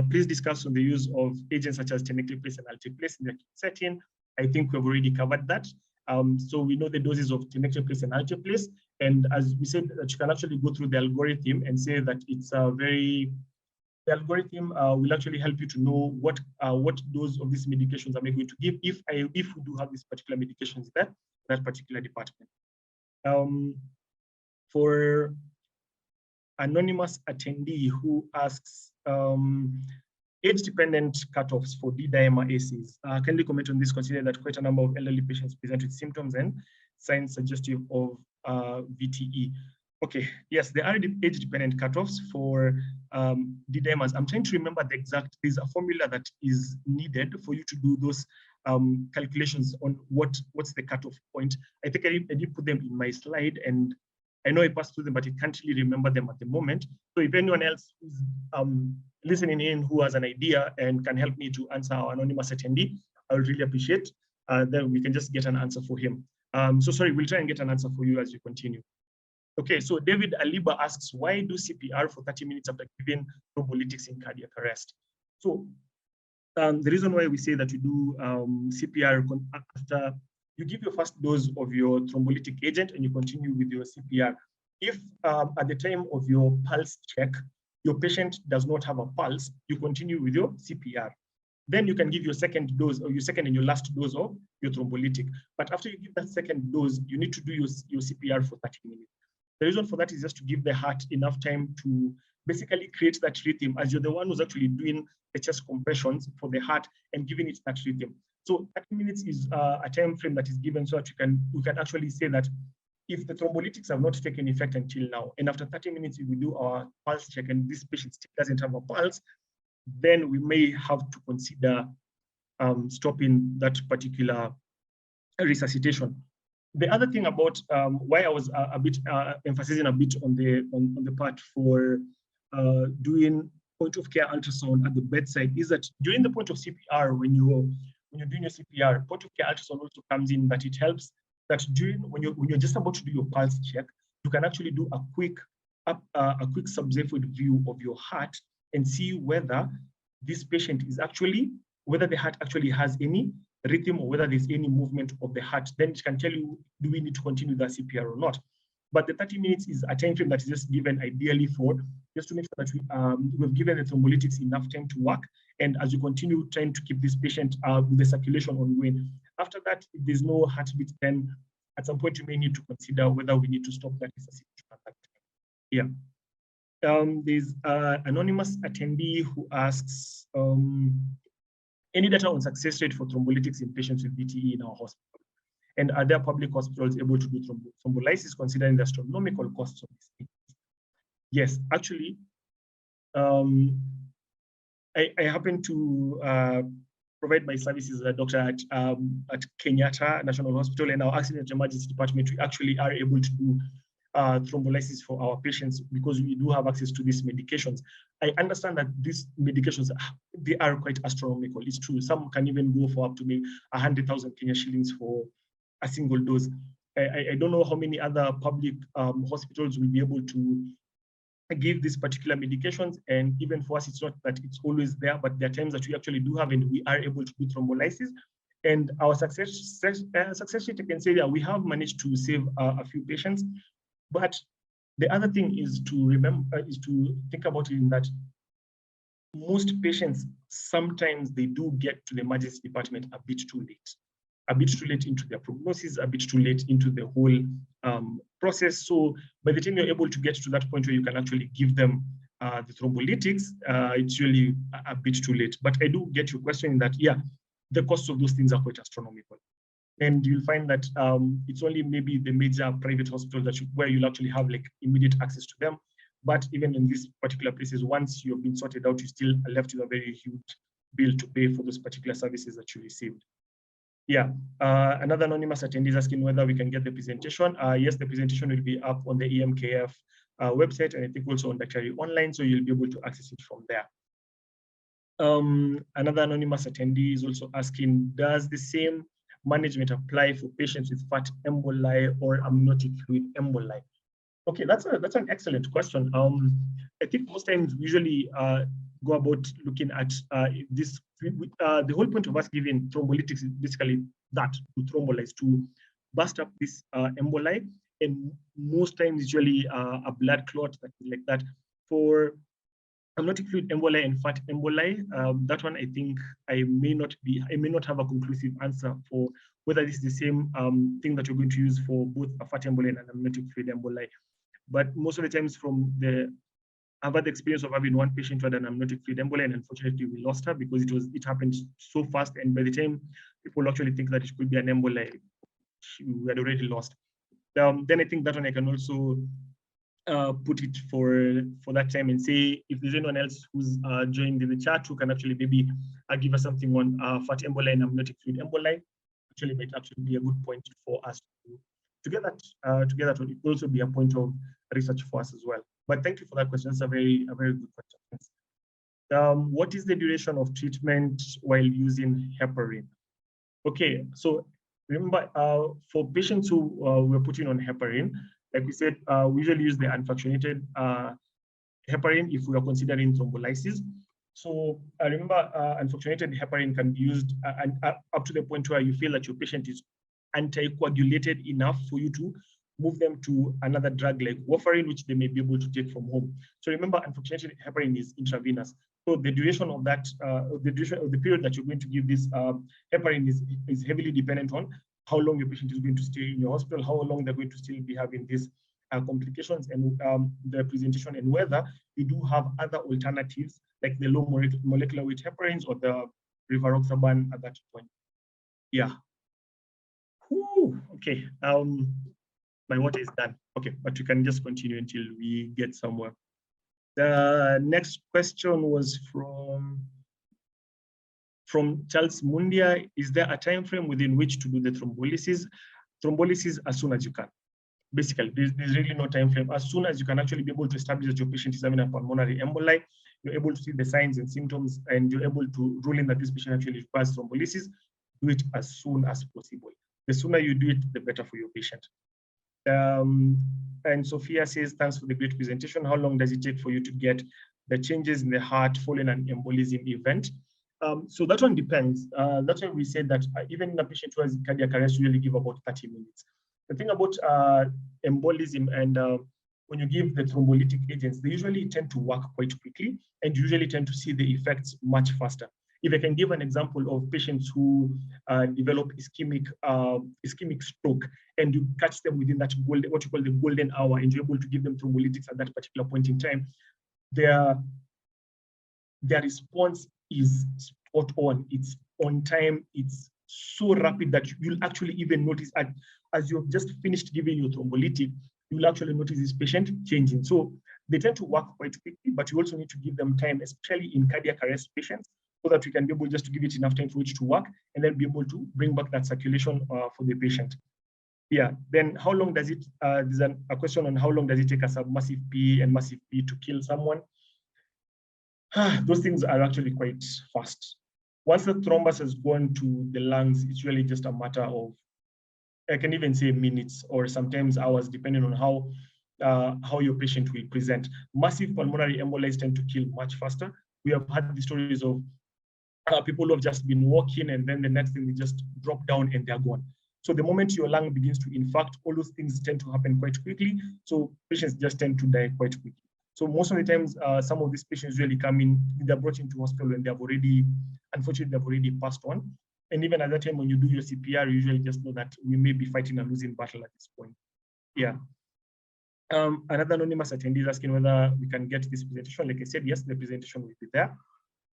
Please discuss on the use of agents such as tenecteplase and alteplase in the acute setting. I think we've already covered that. So we know the doses of tenecteplase and alteplase. And as we said, that you can actually go through the algorithm and say that it's a the algorithm will actually help you to know what dose of these medications am I going to give if we do have these particular medications in that particular department. For anonymous attendee who asks age-dependent cutoffs for D-dimer ACs. Can you comment on this, considering that quite a number of elderly patients present with symptoms and signs suggestive of VTE? Okay, yes, there are age-dependent cutoffs for D-dimers. I'm trying to remember the exact, there's a formula that is needed for you to do those calculations on what's the cutoff point. I think I did put them in my slide, and I know I passed through them, but I can't really remember them at the moment. So if anyone else is listening in who has an idea and can help me to answer our anonymous attendee, I would really appreciate. Then we can just get an answer for him. So sorry, we'll try and get an answer for you as you continue. Okay, so David Aliba asks, why do CPR for 30 minutes after giving thrombolytics in cardiac arrest? So the reason why we say that you do CPR after you give your first dose of your thrombolytic agent and you continue with your CPR. If at the time of your pulse check, your patient does not have a pulse, you continue with your CPR. Then you can give your second dose or your second and your last dose of your thrombolytic. But after you give that second dose, you need to do your CPR for 30 minutes. The reason for that is just to give the heart enough time to basically create that rhythm, as you're the one who's actually doing the chest compressions for the heart and giving it that rhythm. So 30 minutes is a time frame that is given so that we can actually say that if the thrombolytics have not taken effect until now, and after 30 minutes, if we do our pulse check and this patient still doesn't have a pulse, then we may have to consider stopping that particular resuscitation. The other thing about why I was a bit emphasizing a bit on the part for doing point of care ultrasound at the bedside is that during the point of CPR, when you're doing your CPR, point of care ultrasound also comes in, that it helps that when you're just about to do your pulse check, you can actually do a quick subxiphoid view of your heart and see whether this patient is whether the heart actually has any rhythm or whether there's any movement of the heart. Then it can tell you, do we need to continue the CPR or not? But the 30 minutes is a time frame that is just given ideally for just to make sure that we've given the thrombolytics enough time to work. And as you continue trying to keep this patient with the circulation ongoing, after that, if there's no heartbeat, then at some point you may need to consider whether we need to stop that resuscitation at that time. Yeah. There's an anonymous attendee who asks, any data on success rate for thrombolytics in patients with VTE in our hospital? And are there public hospitals able to do thrombolysis considering the astronomical costs of this? Yes, actually, I happen to provide my services as a doctor at Kenyatta National Hospital, and our accident emergency department, we actually are able to do thrombolysis for our patients because we do have access to these medications. I understand that these medications, they are quite astronomical. It's true. Some can even go for up to maybe 100,000 Kenya shillings for a single dose. I don't know how many other public hospitals will be able to give these particular medications. And even for us, it's not that it's always there, but there are times that we actually do have and we are able to do thrombolysis. And our success rate, I can say that we have managed to save a few patients. But the other thing is to remember, is to think about it in that most patients, sometimes they do get to the emergency department a bit too late into their prognosis, a bit too late into the whole process. So by the time you're able to get to that point where you can actually give them the thrombolytics, it's really a bit too late. But I do get your question in that, yeah, the costs of those things are quite astronomical. And you'll find that it's only maybe the major private hospitals that where you'll actually have like immediate access to them. But even in these particular places, once you've been sorted out, you still are left with a very huge bill to pay for those particular services that you received. Yeah, another anonymous attendee is asking whether we can get the presentation. Yes, the presentation will be up on the EMKF website, and I think also on the Daktari Online, so you'll be able to access it from there. Another anonymous attendee is also asking, does the same management apply for patients with fat emboli or amniotic fluid emboli? Okay, that's an excellent question. I think most times we usually go about looking at this. The whole point of us giving thrombolytics is basically that, to thrombolyze, to burst up this emboli, and most times usually a blood clot like that. For amniotic fluid emboli and fat emboli, that one I think I may not have a conclusive answer for whether this is the same thing that you're going to use for both a fat emboli and an amniotic fluid emboli. But most of the times I've had the experience of having one patient who had an amniotic fluid emboli, and unfortunately we lost her because it happened so fast, and by the time people actually think that it could be an emboli, we had already lost. Then I think that one I can also put it for that time and say, if there's anyone else who's joined in the chat who can actually maybe give us something on fat emboli and amniotic fluid emboli, actually might actually be a good point for us to get that together. It will also be a point of research for us as well. But thank you for that question. It's a very good question. What is the duration of treatment while using heparin? Okay, so remember, for patients who we're putting on heparin, like we said, we usually use the unfractionated heparin if we are considering thrombolysis. So remember, unfractionated heparin can be used up to the point where you feel that your patient is anticoagulated enough for you to move them to another drug like warfarin, which they may be able to take from home. So remember, unfractionated heparin is intravenous. So the duration of that, the duration of the period that you're going to give this heparin is heavily dependent on how long your patient is going to stay in your hospital, how long they're going to still be having these complications, and the presentation, and whether you do have other alternatives like the low molecular weight heparins or the rivaroxaban at that point. Yeah. Whew, okay. My water is done. Okay, but you can just continue until we get somewhere. The next question was from Charles Mundia. Is there a time frame within which to do the thrombolysis? Thrombolysis as soon as you can. Basically, there's really no time frame. As soon as you can actually be able to establish that your patient is having a pulmonary emboli, you're able to see the signs and symptoms, and you're able to rule in that this patient actually requires thrombolysis, do it as soon as possible. The sooner you do it, the better for your patient. And Sophia says, thanks for the great presentation. How long does it take for you to get the changes in the heart following an embolism event? So that one depends. That's why we said that even in a patient who has cardiac arrest, we usually give about 30 minutes. The thing about embolism and when you give the thrombolytic agents, they usually tend to work quite quickly and usually tend to see the effects much faster. If I can give an example of patients who develop ischemic stroke, and you catch them within that what you call the golden hour, and you're able to give them thrombolytics at that particular point in time, their response is spot on. It's on time. It's so rapid that you'll actually even notice as you've just finished giving your thrombolytic, you'll actually notice this patient changing. So they tend to work quite quickly, but you also need to give them time, especially in cardiac arrest patients, so that we can be able just to give it enough time for it to work and then be able to bring back that circulation for the patient. Yeah, then how long does it, there's a question on how long does it take a submassive P and massive P to kill someone? Those things are actually quite fast. Once the thrombus has gone to the lungs, it's really just a matter of, I can even say minutes or sometimes hours, depending on how your patient will present. Massive pulmonary emboli tend to kill much faster. We have had the stories of people who have just been walking and then the next thing they just drop down and they're gone. So the moment your lung begins to infarct, all those things tend to happen quite quickly. So patients just tend to die quite quickly. So most of the times, some of these patients usually come in, they're brought into hospital when they have already, unfortunately, they've already passed on. And even at that time, when you do your CPR, you usually just know that we may be fighting a losing battle at this point. Yeah. Another anonymous attendee is asking whether we can get this presentation. Like I said, yes, the presentation will be there.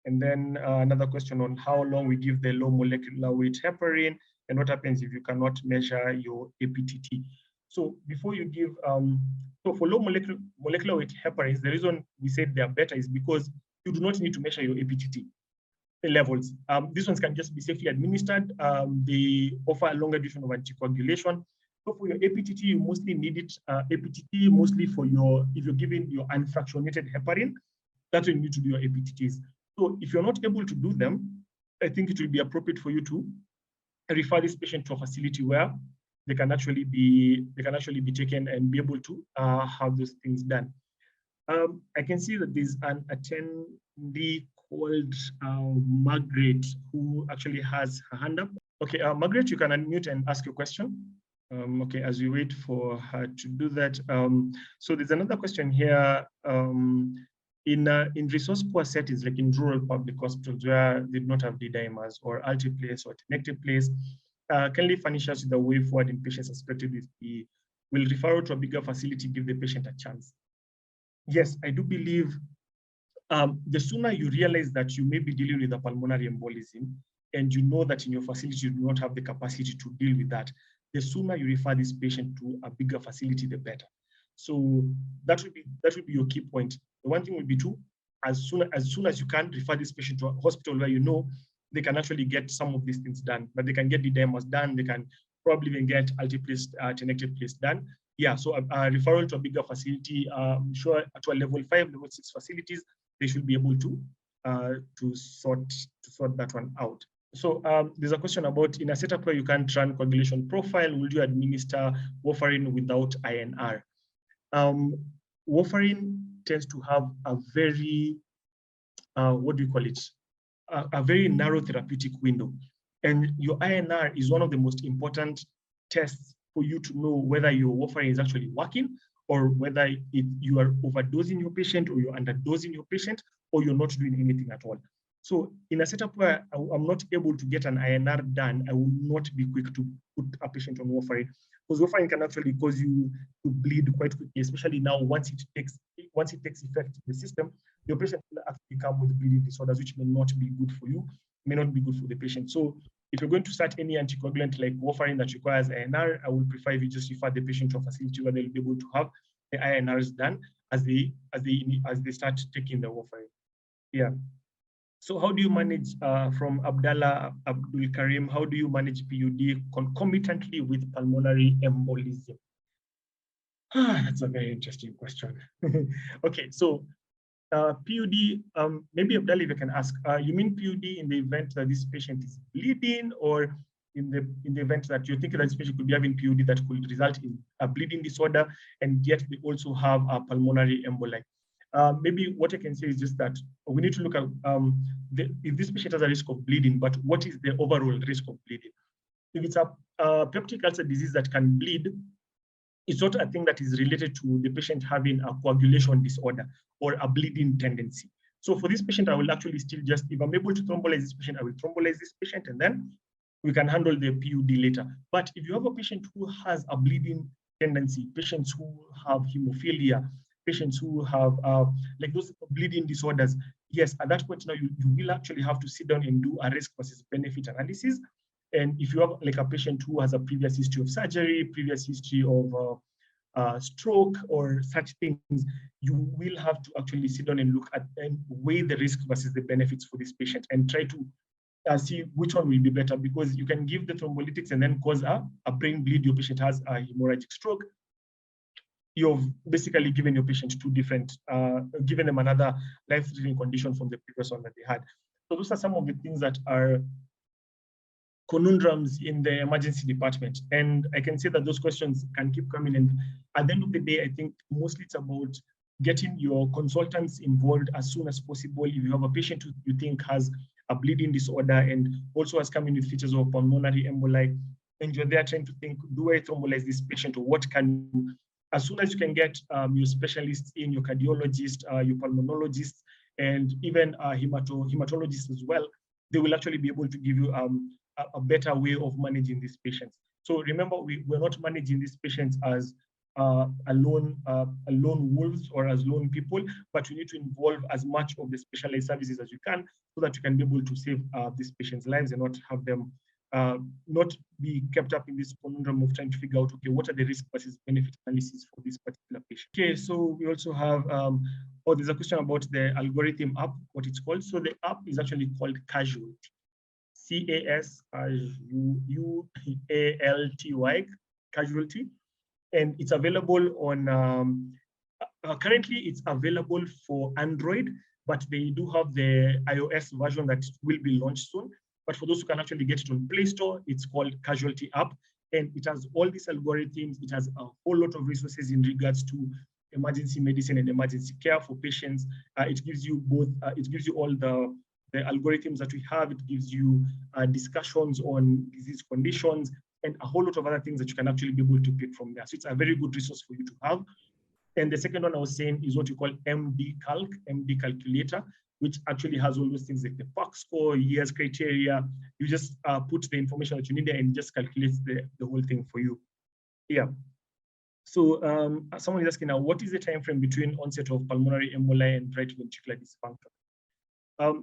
And then another question on how long we give the low molecular weight heparin and what happens if you cannot measure your APTT. So before you give, so for low molecular weight heparins, the reason we said they are better is because you do not need to measure your APTT levels. These ones can just be safely administered. They offer a longer duration of anticoagulation. So for your APTT, you mostly need it, APTT mostly for your, if you're giving your unfractionated heparin, that's when you need to do your APTTs. So if you're not able to do them, I think it will be appropriate for you to refer this patient to a facility where they can actually be taken and be able to have those things done. I can see that there's an attendee called Margaret who actually has her hand up. Okay, Margaret, you can unmute and ask your question. Okay, as we wait for her to do that. So there's another question here. In resource poor settings, like in rural public hospitals where they do not have D-dimers or altiplace or tenective place, can they furnish us with a way forward in patients suspected with PE? Will referral to a bigger facility give the patient a chance? Yes, I do believe the sooner you realize that you may be dealing with a pulmonary embolism and you know that in your facility you do not have the capacity to deal with that, the sooner you refer this patient to a bigger facility, the better. So that would be your key point. The one thing would be to, as soon as you can, refer this patient to a hospital where you know they can actually get some of these things done, but they can get the demos done, they can probably even get altiplace, tenective place done. Yeah, so a referral to a bigger facility, I'm sure to a level 5, level 6 facilities, they should be able to sort that one out. So there's a question about, in a setup where you can't run coagulation profile, will you administer warfarin without INR? Warfarin tends to have a very, what do you call it? A very narrow therapeutic window. And your INR is one of the most important tests for you to know whether your warfarin is actually working or whether you are overdosing your patient or you're underdosing your patient or you're not doing anything at all. So in a setup where I'm not able to get an INR done, I will not be quick to put a patient on warfarin, because warfarin can actually cause you to bleed quite quickly, especially now once it takes effect in the system, your patient will actually come with bleeding disorders, which may not be good for you, may not be good for the patient. So if you're going to start any anticoagulant like warfarin that requires INR, I would prefer if you just refer the patient to a facility where they'll be able to have the INRs done as they start taking the warfarin. Yeah. So how do you manage, from Abdallah Abdul Karim, how do you manage PUD concomitantly with pulmonary embolism? That's a very interesting question. Okay, so PUD, maybe Abdallah, if I can ask, you mean PUD in the event that this patient is bleeding, or in the event that you're thinking that this patient could be having PUD that could result in a bleeding disorder, and yet they also have a pulmonary emboli? Maybe what I can say is just that we need to look at if this patient has a risk of bleeding, but what is the overall risk of bleeding? If it's a peptic ulcer disease that can bleed, it's not a thing that is related to the patient having a coagulation disorder or a bleeding tendency. So for this patient, I will actually still just, if I'm able to thrombolize this patient, I will thrombolize this patient, and then we can handle the PUD later. But if you have a patient who has a bleeding tendency, patients who have hemophilia, patients who have like those bleeding disorders, yes, at that point now you will actually have to sit down and do a risk versus benefit analysis. And if you have like a patient who has a previous history of surgery, previous history of stroke or such things, you will have to actually sit down and look at and weigh the risk versus the benefits for this patient and try to see which one will be better, because you can give the thrombolytics and then cause a brain bleed. Your patient has a hemorrhagic stroke. You've basically given your patient two different, given them another life-threatening condition from the previous one that they had. So those are some of the things that are conundrums in the emergency department. And I can say that those questions can keep coming. And at the end of the day, I think mostly it's about getting your consultants involved as soon as possible. If you have a patient who you think has a bleeding disorder and also has come in with features of pulmonary emboli, and you're there trying to think, do I thrombolize this patient, or what can as soon as you can get your specialists in, your cardiologist, your pulmonologist, and even hematologists as well, they will actually be able to give you a better way of managing these patients. So remember, we're not managing these patients as lone wolves or as lone people, but we need to involve as much of the specialized services as you can, so that you can be able to save these patients' lives and not have them not be kept up in this conundrum of trying to figure out, okay, what are the risk versus benefit analysis for this particular patient. Okay, so we also have, there's a question about the algorithm app, what it's called. So the app is actually called Casualty, CASUALTY, Casualty, and it's available on, currently it's available for Android, but they do have the iOS version that will be launched soon. But for those who can actually get it on Play Store, it's called Casualty app, and it has all these algorithms. It has a whole lot of resources in regards to emergency medicine and emergency care for patients. It gives you both, it gives you all the algorithms that we have. It gives you discussions on disease conditions and a whole lot of other things that you can actually be able to pick from there. So it's a very good resource for you to have. And the second one I was saying is what you call MD Calculator, which actually has all those things like the PAC score, years criteria. You just put the information that you need there and it just calculates the whole thing for you. Yeah. So someone is asking now, what is the time frame between onset of pulmonary emboli and right ventricular dysfunction?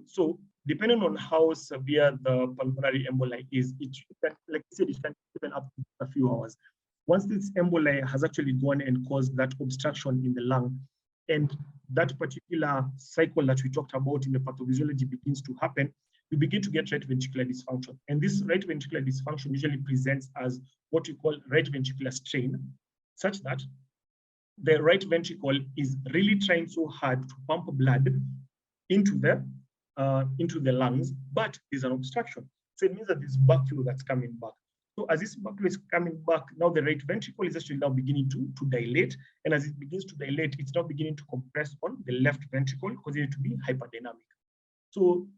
So depending on how severe the pulmonary emboli is, it can, like I said, it can even up to a few hours. Once this emboli has actually gone and caused that obstruction in the lung, and that particular cycle that we talked about in the pathophysiology begins to happen, you begin to get right ventricular dysfunction. And this right ventricular dysfunction usually presents as what we call right ventricular strain, such that the right ventricle is really trying so hard to pump blood into the lungs, but there's an obstruction. So it means that there's backflow that's coming back. So as this backflow is coming back, now the right ventricle is actually now beginning to dilate. And as it begins to dilate, it's now beginning to compress on the left ventricle because it needs to be hyperdynamic. So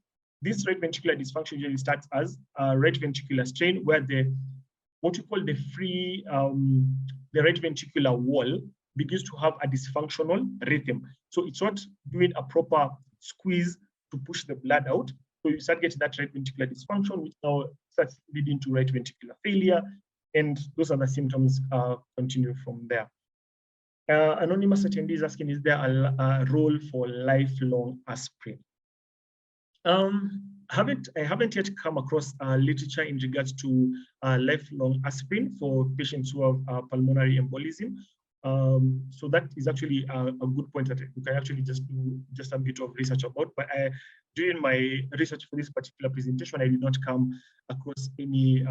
this right ventricular dysfunction usually starts as a right ventricular strain, where what you call the right ventricular wall begins to have a dysfunctional rhythm. So it's not doing a proper squeeze to push the blood out. So you start getting that right ventricular dysfunction, which now starts leading to right ventricular failure. And those are the symptoms continue from there. Anonymous attendee is asking, is there a role for lifelong aspirin? I haven't yet come across literature in regards to lifelong aspirin for patients who have pulmonary embolism. So that is actually a good point that you can actually just do just a bit of research about. But during my research for this particular presentation, I did not come across any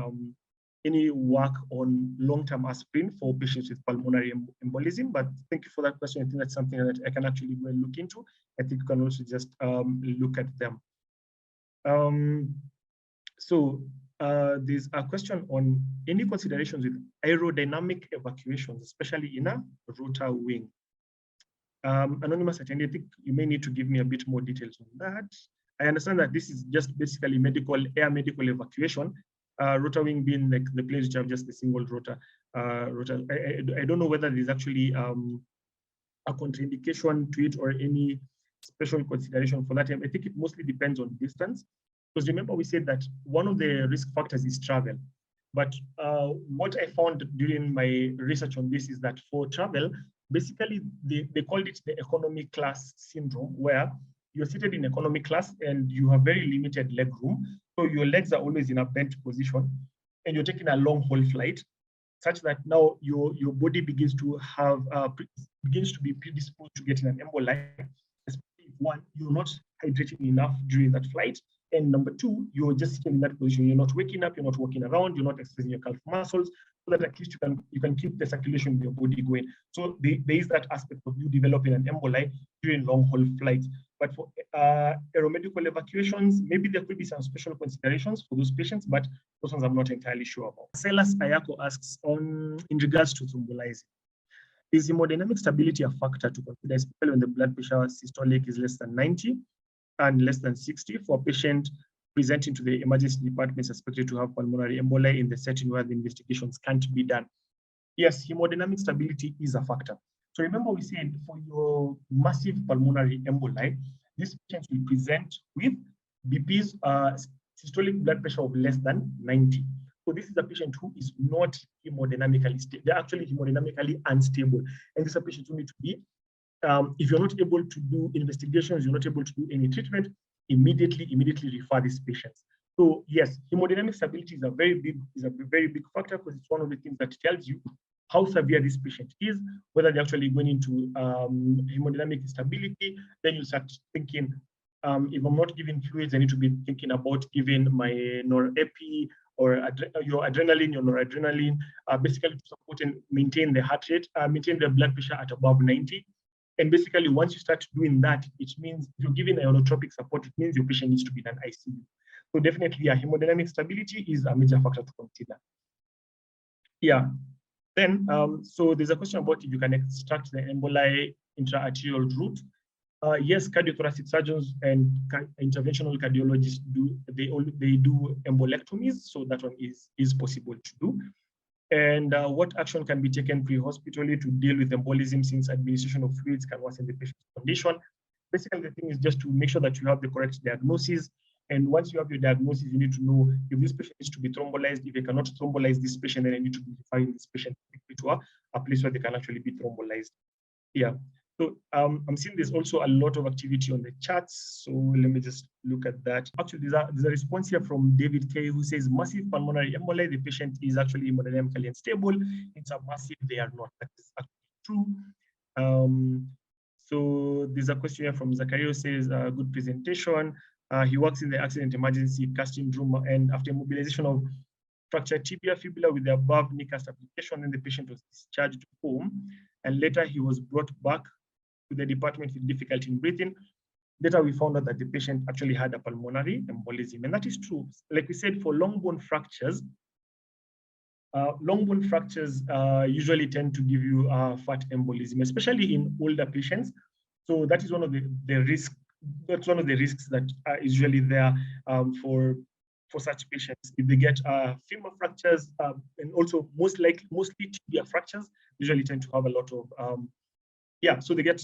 work on long-term aspirin for patients with pulmonary embolism. But thank you for that question. I think that's something that I can actually go and look into. I think you can also just look at them. There's a question on any considerations with aerodynamic evacuations, especially in a rotor wing. Anonymous attendee, I think you may need to give me a bit more details on that. I understand that this is just basically air medical evacuation, rotor wing being like the place which have just a single rotor. I don't know whether there's actually a contraindication to it or any special consideration for that. I think it mostly depends on distance. Because remember, we said that one of the risk factors is travel. But what I found during my research on this is that for travel, basically they called it the economy class syndrome, where you're seated in economy class and you have very limited leg room. So your legs are always in a bent position and you're taking a long haul flight, such that now your body begins to be predisposed to getting an emboli. Especially if one, you're not hydrating enough during that flight. And number two, you're just sitting in that position. You're not waking up, you're not walking around, you're not exercising your calf muscles, so that at least you can keep the circulation in your body going. So there is that aspect of you developing an emboli during long haul flights. But for aeromedical evacuations, maybe there could be some special considerations for those patients, but those ones I'm not entirely sure about. Silas Ayako asks in regards to thrombolysing. Is hemodynamic stability a factor to consider, especially when the blood pressure systolic is less than 90 and less than 60 for a patient presenting to the emergency department suspected to have pulmonary emboli in the setting where the investigations can't be done? Yes, hemodynamic stability is a factor. So remember we said for your massive pulmonary emboli, this patient will present with BP's systolic blood pressure of less than 90. So this is a patient who is not hemodynamically stable. They're actually hemodynamically unstable. And this is a patient who need to be, if you're not able to do investigations, you're not able to do any treatment, immediately refer these patients. So yes, hemodynamic stability is a very big factor, because it's one of the things that tells you how severe this patient is, whether they're actually going into hemodynamic instability. Then you start thinking, if I'm not giving fluids, I need to be thinking about giving my norepi or your adrenaline, your noradrenaline, basically to support and maintain the heart rate, maintain the blood pressure at above 90. And basically, once you start doing that, it means you're giving ionotropic support. It means your patient needs to be in an ICU. So definitely, hemodynamic stability is a major factor to consider. Yeah. Then, so there's a question about if you can extract the emboli intra-arterial route. Yes, cardiothoracic surgeons and interventional cardiologists they do embolectomies, so that one is possible to do. And what action can be taken pre-hospitally to deal with embolism, since administration of fluids can worsen the patient's condition? Basically, the thing is just to make sure that you have the correct diagnosis. And once you have your diagnosis, you need to know if this patient needs to be thrombolized. If they cannot thrombolize this patient, then I need to be referring this patient to a place where they can actually be thrombolized. Yeah. So I'm seeing there's also a lot of activity on the charts. So let me just look at that. Actually, there's a response here from David K, who says massive pulmonary emboli, the patient is actually hemodynamically unstable. It's a massive, they are not. That is actually true. So there's a question here from Zakario, says good presentation. He works in the accident emergency casting room, and after mobilization of fractured tibia fibula with the above knee cast application, then the patient was discharged home, and later he was brought back to the department with difficulty in breathing. Later, we found out that the patient actually had a pulmonary embolism, and that is true. Like we said, for long bone fractures usually tend to give you fat embolism, especially in older patients. So that is one of the risks. That's one of the risks that is usually there for such patients. If they get femur fractures, and also mostly tibia fractures, usually tend to have a lot of so they get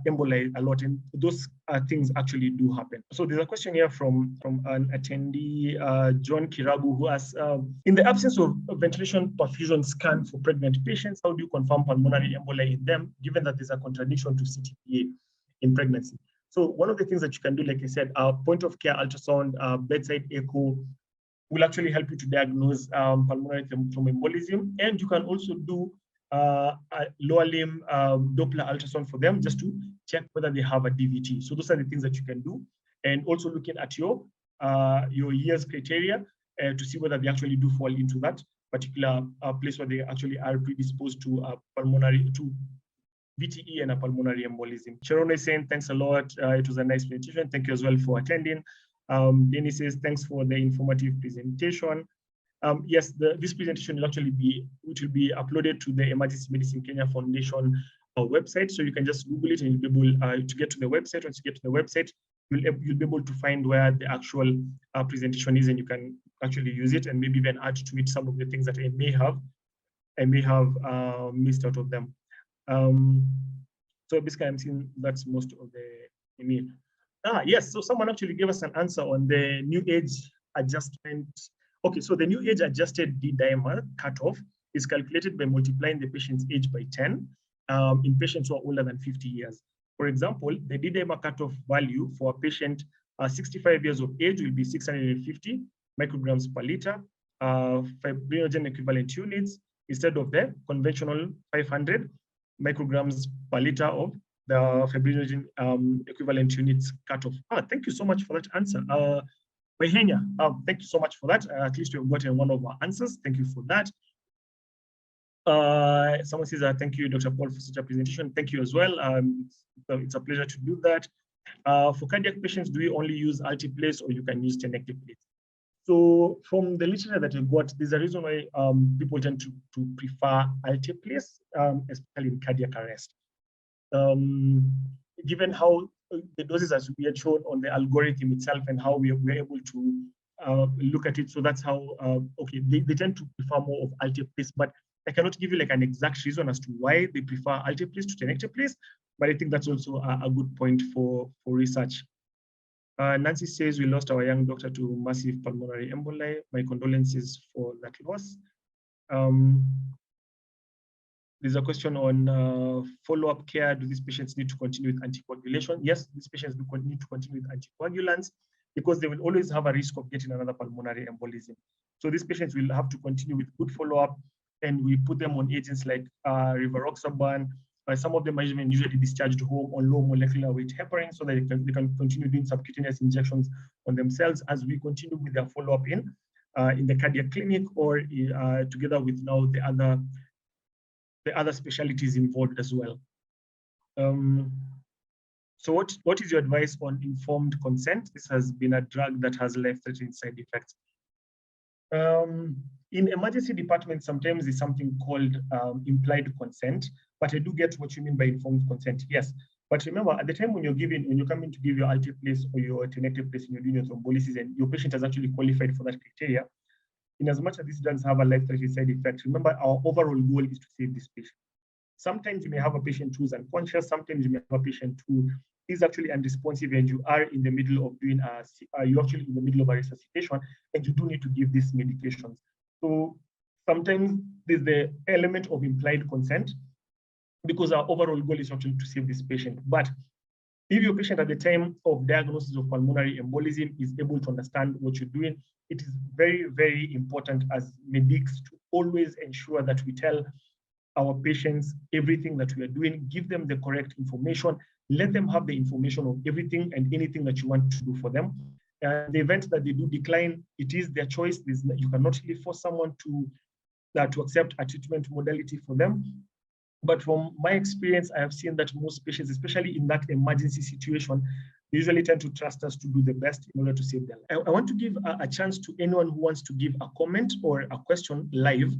emboli a lot, and those things actually do happen. So there's a question here from an attendee, John Kirabu, who asks, in the absence of a ventilation perfusion scan for pregnant patients, how do you confirm pulmonary emboli in them, given that there's a contradiction to CTPA in pregnancy? So one of the things that you can do, like I said, point of care ultrasound, bedside echo will actually help you to diagnose pulmonary thromboembolism, and you can also do a lower limb Doppler ultrasound for them, just to check whether they have a DVT. So those are the things that you can do, and also looking at your years criteria to see whether they actually do fall into that particular place where they actually are predisposed to VTE and a pulmonary embolism. Sharon is saying, thanks a lot. It was a nice presentation. Thank you as well for attending. Dennis says, thanks for the informative presentation. Yes, this presentation will actually be uploaded to the Emergency Medicine Kenya Foundation website. So you can just Google it and you'll be able to get to the website. Once you get to the website, you'll be able to find where the actual presentation is, and you can actually use it and maybe even add to it some of the things that I may have missed out of them. So basically, I'm seeing that's most of the email. Yes, so someone actually gave us an answer on the new age adjustment. Okay, so the new age adjusted D-dimer cutoff is calculated by multiplying the patient's age by 10 in patients who are older than 50 years. For example, the D-dimer cutoff value for a patient 65 years of age will be 650 micrograms per liter, fibrinogen equivalent units, instead of the conventional 500 micrograms per liter of the fibrinogen equivalent units cutoff. Thank you so much for that answer. Behenya, thank you so much for that. At least we've gotten one of our answers. Thank you for that. Someone says, thank you, Dr. Paul, for such a presentation. Thank you as well. It's a pleasure to do that. For cardiac patients, do we only use altiplase, or you can use tenecteplase? So from the literature that we got, there's a reason why people tend to prefer altiplase, especially in cardiac arrest. Given how the doses as we had shown on the algorithm itself and how we were able to look at it, so that's how, okay, they tend to prefer more of altiplase, but I cannot give you like an exact reason as to why they prefer alteplase to tenecteplase, but I think that's also a good point for research. Nancy says we lost our young doctor to massive pulmonary emboli. My condolences for that loss. There's a question on follow-up care. Do these patients need to continue with anticoagulation? Yes, these patients do need to continue with anticoagulants because they will always have a risk of getting another pulmonary embolism. So these patients will have to continue with good follow-up, and we put them on agents like rivaroxaban. Some of them are even usually discharged home on low molecular weight heparin so that they can continue doing subcutaneous injections on themselves as we continue with their follow-up in the cardiac clinic or together with now the other specialties involved as well. So what is your advice on informed consent? This has been a drug that has life-threatening side effects. In emergency departments, sometimes there's something called implied consent, but I do get what you mean by informed consent, yes. But remember, at the time when you're coming to give your alteplase or your tenecteplase and you're doing your thrombolysis and your patient has actually qualified for that criteria, in as much as these drugs have a life-threatening side effect, remember our overall goal is to save this patient. Sometimes you may have a patient who's unconscious, sometimes you may have a patient who is actually unresponsive and you are in the middle of doing you're actually in the middle of a resuscitation and you do need to give these medications. So sometimes there's the element of implied consent because our overall goal is actually to save this patient. But if your patient at the time of diagnosis of pulmonary embolism is able to understand what you're doing, it is very, very important as medics to always ensure that we tell our patients everything that we are doing, give them the correct information, let them have the information of everything and anything that you want to do for them. In the event that they do decline, it is their choice. You cannot really force someone to accept a treatment modality for them. But from my experience, I have seen that most patients, especially in that emergency situation, they usually tend to trust us to do the best in order to save their life. I want to give a chance to anyone who wants to give a comment or a question live.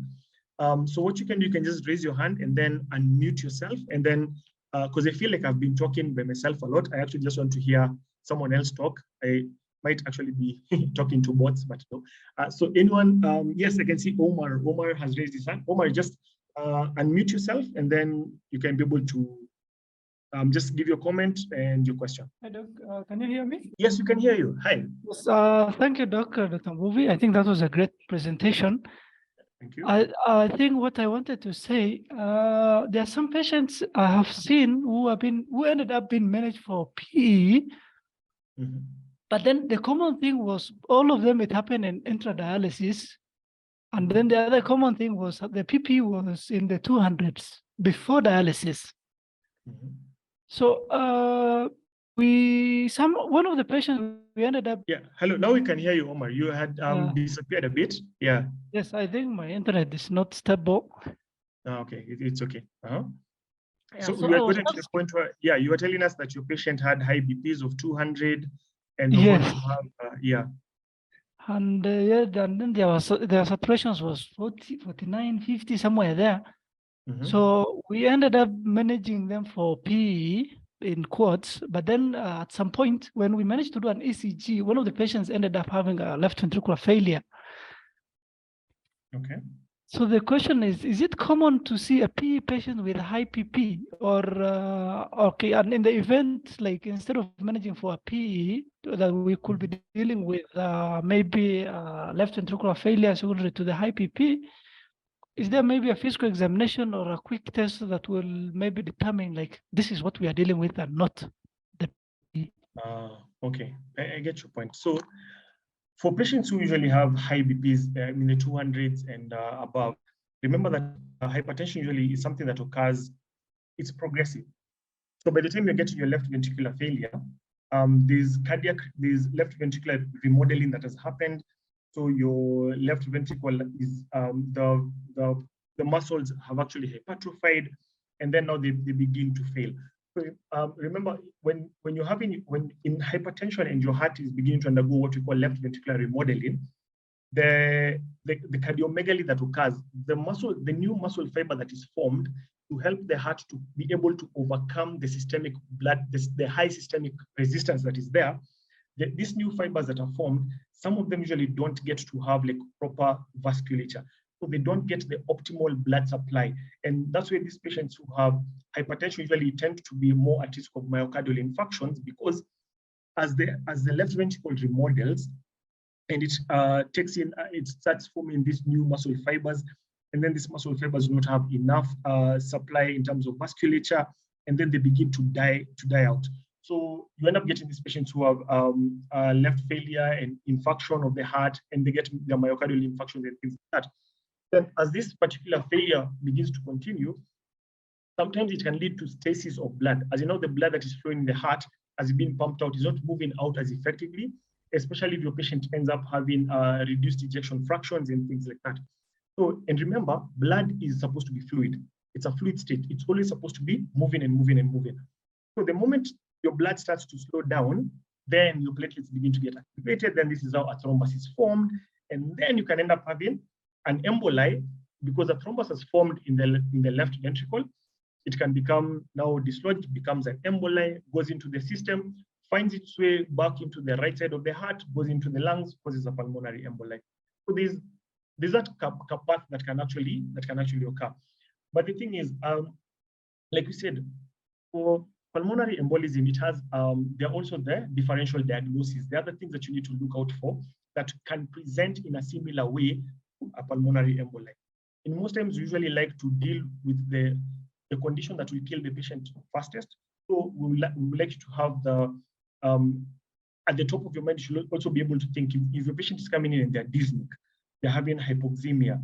So what you can do, you can just raise your hand and then unmute yourself. And then, because I feel like I've been talking by myself a lot, I actually just want to hear someone else talk. I might actually be talking to bots, but no. So anyone, yes, I can see Omar. Omar has raised his hand. Omar, just unmute yourself and then you can be able to just give your comment and your question. Hi, Doc. Can you hear me? Yes, we can hear you. Hi. Yes, thank you, Dr. Mbuvi. I think that was a great presentation. Thank you. I think what I wanted to say, there are some patients I have seen who ended up being managed for PE, but then the common thing was all of them, it happened in intradialysis. And then the other common thing was the PP was in the 200s before dialysis. So one of the patients we ended up. Yeah, hello, now we can hear you, Omar. You had disappeared a bit. Yeah. Yes, I think my internet is not stable. Okay, it's okay. Yeah, so we are getting to the point where, yeah, you were telling us that your patient had high BPs of 200 and yes. To have, yeah. And then their saturations was 40, 49, 50, somewhere there. So we ended up managing them for PE in quads, but then at some point when we managed to do an ECG, one of the patients ended up having a left ventricular failure. Okay. So the question is it common to see a PE patient with high PP or, okay, and in the event, like instead of managing for a PE, that we could be dealing with maybe left ventricular failure secondary to the high PP, is there maybe a physical examination or a quick test that will maybe determine like, this is what we are dealing with and not the PE? Okay, I get your point. So for patients who usually have high BPs in the 200s and above, remember that hypertension usually is something that occurs, it's progressive. So by the time you get to your left ventricular failure, there's left ventricular remodeling that has happened. So your left ventricle is, the muscles have actually hypertrophied, and then now they begin to fail. So remember, when in hypertension and your heart is beginning to undergo what we call left ventricular remodeling, the cardiomegaly that occurs, the new muscle fiber that is formed to help the heart to be able to overcome the systemic the high systemic resistance that is there. These new fibers that are formed, some of them usually don't get to have like proper vasculature. so they don't get the optimal blood supply. And that's why these patients who have hypertension usually tend to be more at risk of myocardial infarctions, because as the left ventricle remodels and it takes in, it starts forming these new muscle fibers, and then these muscle fibers do not have enough supply in terms of vasculature, and then they begin to die out. So you end up getting these patients who have left failure and infarction of the heart, and they get their myocardial infarctions and things like that. Then as this particular failure begins to continue, sometimes it can lead to stasis of blood. As you know, the blood that is flowing in the heart as it's being pumped out is not moving out as effectively, especially if your patient ends up having reduced ejection fractions and things like that. So, and remember, blood is supposed to be fluid. It's a fluid state. It's always supposed to be moving and moving and moving. So the moment your blood starts to slow down, then your platelets begin to get activated. Then this is how a thrombus is formed. And then you can end up having an emboli, because a thrombus has formed in the left ventricle. It can become now dislodged, becomes an emboli, goes into the system, finds its way back into the right side of the heart, goes into the lungs, causes a pulmonary emboli. So there's that path that can actually occur. But the thing is, like we said, for pulmonary embolism, it has there are also the differential diagnosis. There are the things that you need to look out for that can present in a similar way to a pulmonary emboli. And most times, we usually like to deal with the condition that will kill the patient fastest. So we would like you to have the at the top of your mind, you should also be able to think if your patient is coming in and they're dyspneic, they're having hypoxemia,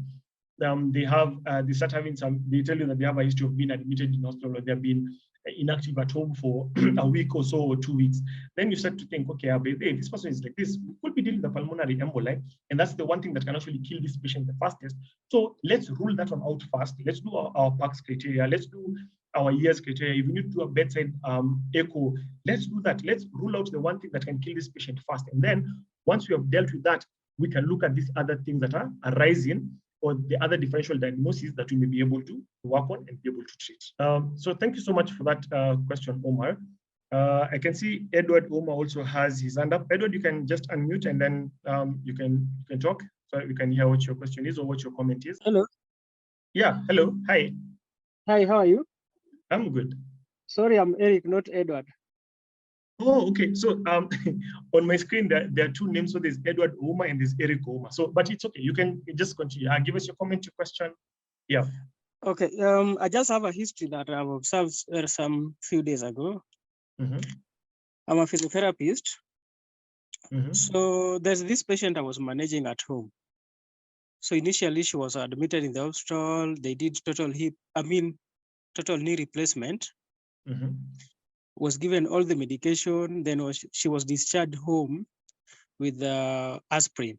they start having they tell you that they have a history of being admitted in hospital, or they've been inactive at home for a week or so or 2 weeks. Then you start to think, okay, hey, this person is like this, we could be dealing with a pulmonary emboli, and that's the one thing that can actually kill this patient the fastest. So let's rule that one out first. Let's do our PACS criteria. Let's do our years criteria. If we need to do a bedside echo, let's do that. Let's rule out the one thing that can kill this patient fast. And then once we have dealt with that, we can look at these other things that are arising, or the other differential diagnoses that we may be able to work on and be able to treat. So thank you so much for that question, Omar. I can see Edward Omar also has his hand up. Edward, you can just unmute, and then you can talk, so we can hear what your question is or what your comment is. Hello. Yeah, hello, hi. Hi, how are you? I'm good. Sorry, I'm Eric, not Edward. Oh, okay. So on my screen, there are two names. So there's Edward Oma and there's Eric Oma. So, but it's okay. You can just continue. Give us your comment, your question. Yeah. Okay. I just have a history that I've observed some few days ago. Mm-hmm. I'm a physiotherapist. Mm-hmm. So there's this patient I was managing at home. So initially she was admitted in the hospital. They did total knee replacement. Mm-hmm. Was given all the medication, then she was discharged home with aspirin.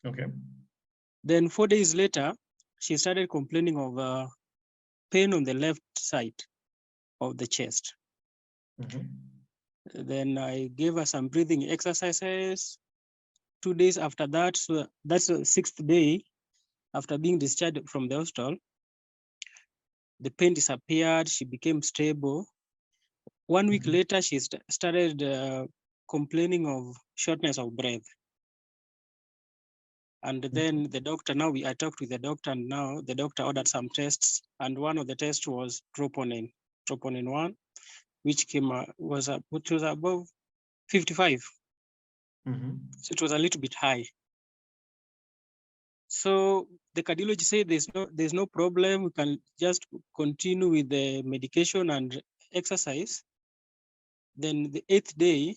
Okay. Then 4 days later, she started complaining of pain on the left side of the chest. Mm-hmm. Then I gave her some breathing exercises. 2 days after that, so that's the 6th day after being discharged from the hospital, the pain disappeared, she became stable. 1 week later, she started complaining of shortness of breath. And then the doctor, I talked with the doctor, and now the doctor ordered some tests. And one of the tests was troponin 1, which was above 55. Mm-hmm. So it was a little bit high. So the cardiologist said there's no problem. We can just continue with the medication and exercise. Then the 8th day,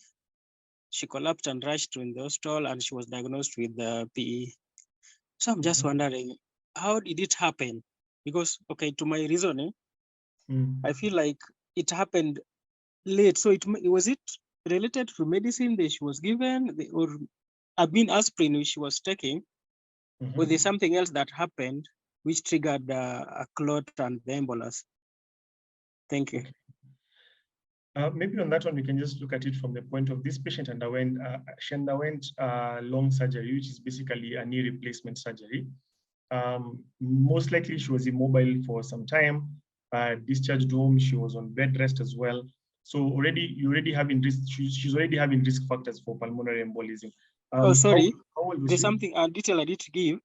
she collapsed and rushed in the hospital, and she was diagnosed with PE. So I'm just wondering, how did it happen? Because, okay, to my reasoning, I feel like it happened late. So was it related to medicine that she was given, or aspirin which she was taking, or there's something else that happened which triggered a clot and the embolus? Thank you. Maybe on that one, we can just look at it from the point of this patient underwent long surgery, which is basically a knee replacement surgery. Most likely she was immobile for some time, discharged home, she was on bed rest as well. So she's already having risk factors for pulmonary embolism. Sorry, there's something, a detail I need to give.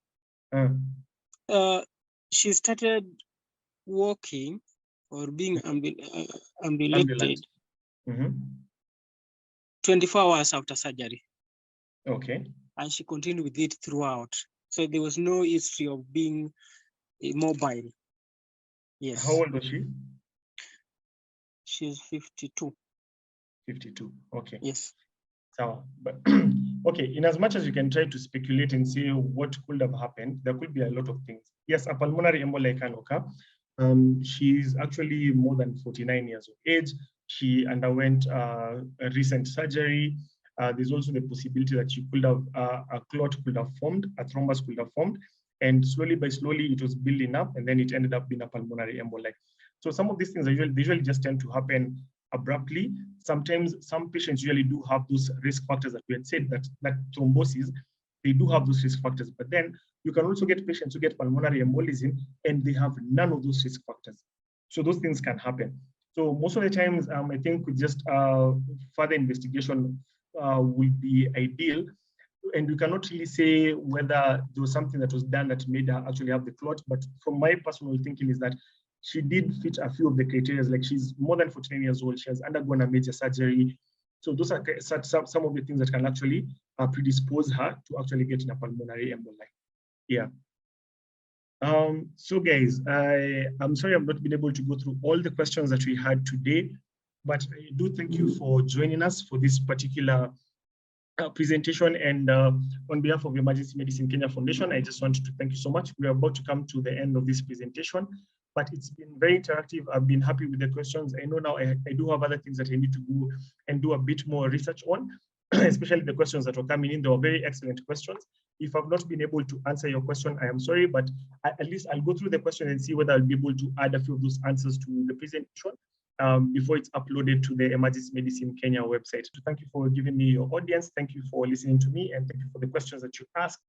she started walking or being ambulated Ambulant. 24 hours after surgery. Okay. And she continued with it throughout. So there was no history of being immobile. Yes. How old was she? She's 52. 52. Okay. Yes. So, but okay, in as much as you can try to speculate and see what could have happened, there could be a lot of things. Yes, a pulmonary emboli can occur. She's actually more than 49 years of age. She underwent a recent surgery. There's also the possibility that she could have, a clot could have formed, a thrombus could have formed, and slowly by slowly it was building up, and then it ended up being a pulmonary emboli. So some of these things are usually just tend to happen abruptly. Sometimes some patients usually do have those risk factors that we had said, that thrombosis, they do have those risk factors, but then you can also get patients who get pulmonary embolism and they have none of those risk factors. So those things can happen. So most of the times, I think with just further investigation will be ideal. And we cannot really say whether there was something that was done that made her actually have the clot, but from my personal thinking is that she did fit a few of the criteria, like she's more than 49 years old, she has undergone a major surgery. So those are some of the things that can actually predispose her to actually getting a pulmonary emboli. Yeah. So guys, I'm sorry I've not been able to go through all the questions that we had today, but I do thank you for joining us for this particular presentation. And on behalf of Emergency Medicine Kenya Foundation, I just wanted to thank you so much. We are about to come to the end of this presentation, but it's been very interactive. I've been happy with the questions. I know now I do have other things that I need to go and do a bit more research on, especially the questions that were coming in. They were very excellent questions. If I've not been able to answer your question, I am sorry, but at least I'll go through the question and see whether I'll be able to add a few of those answers to the presentation before it's uploaded to the Emergency Medicine Kenya website. So thank you for giving me your audience. Thank you for listening to me, and thank you for the questions that you asked.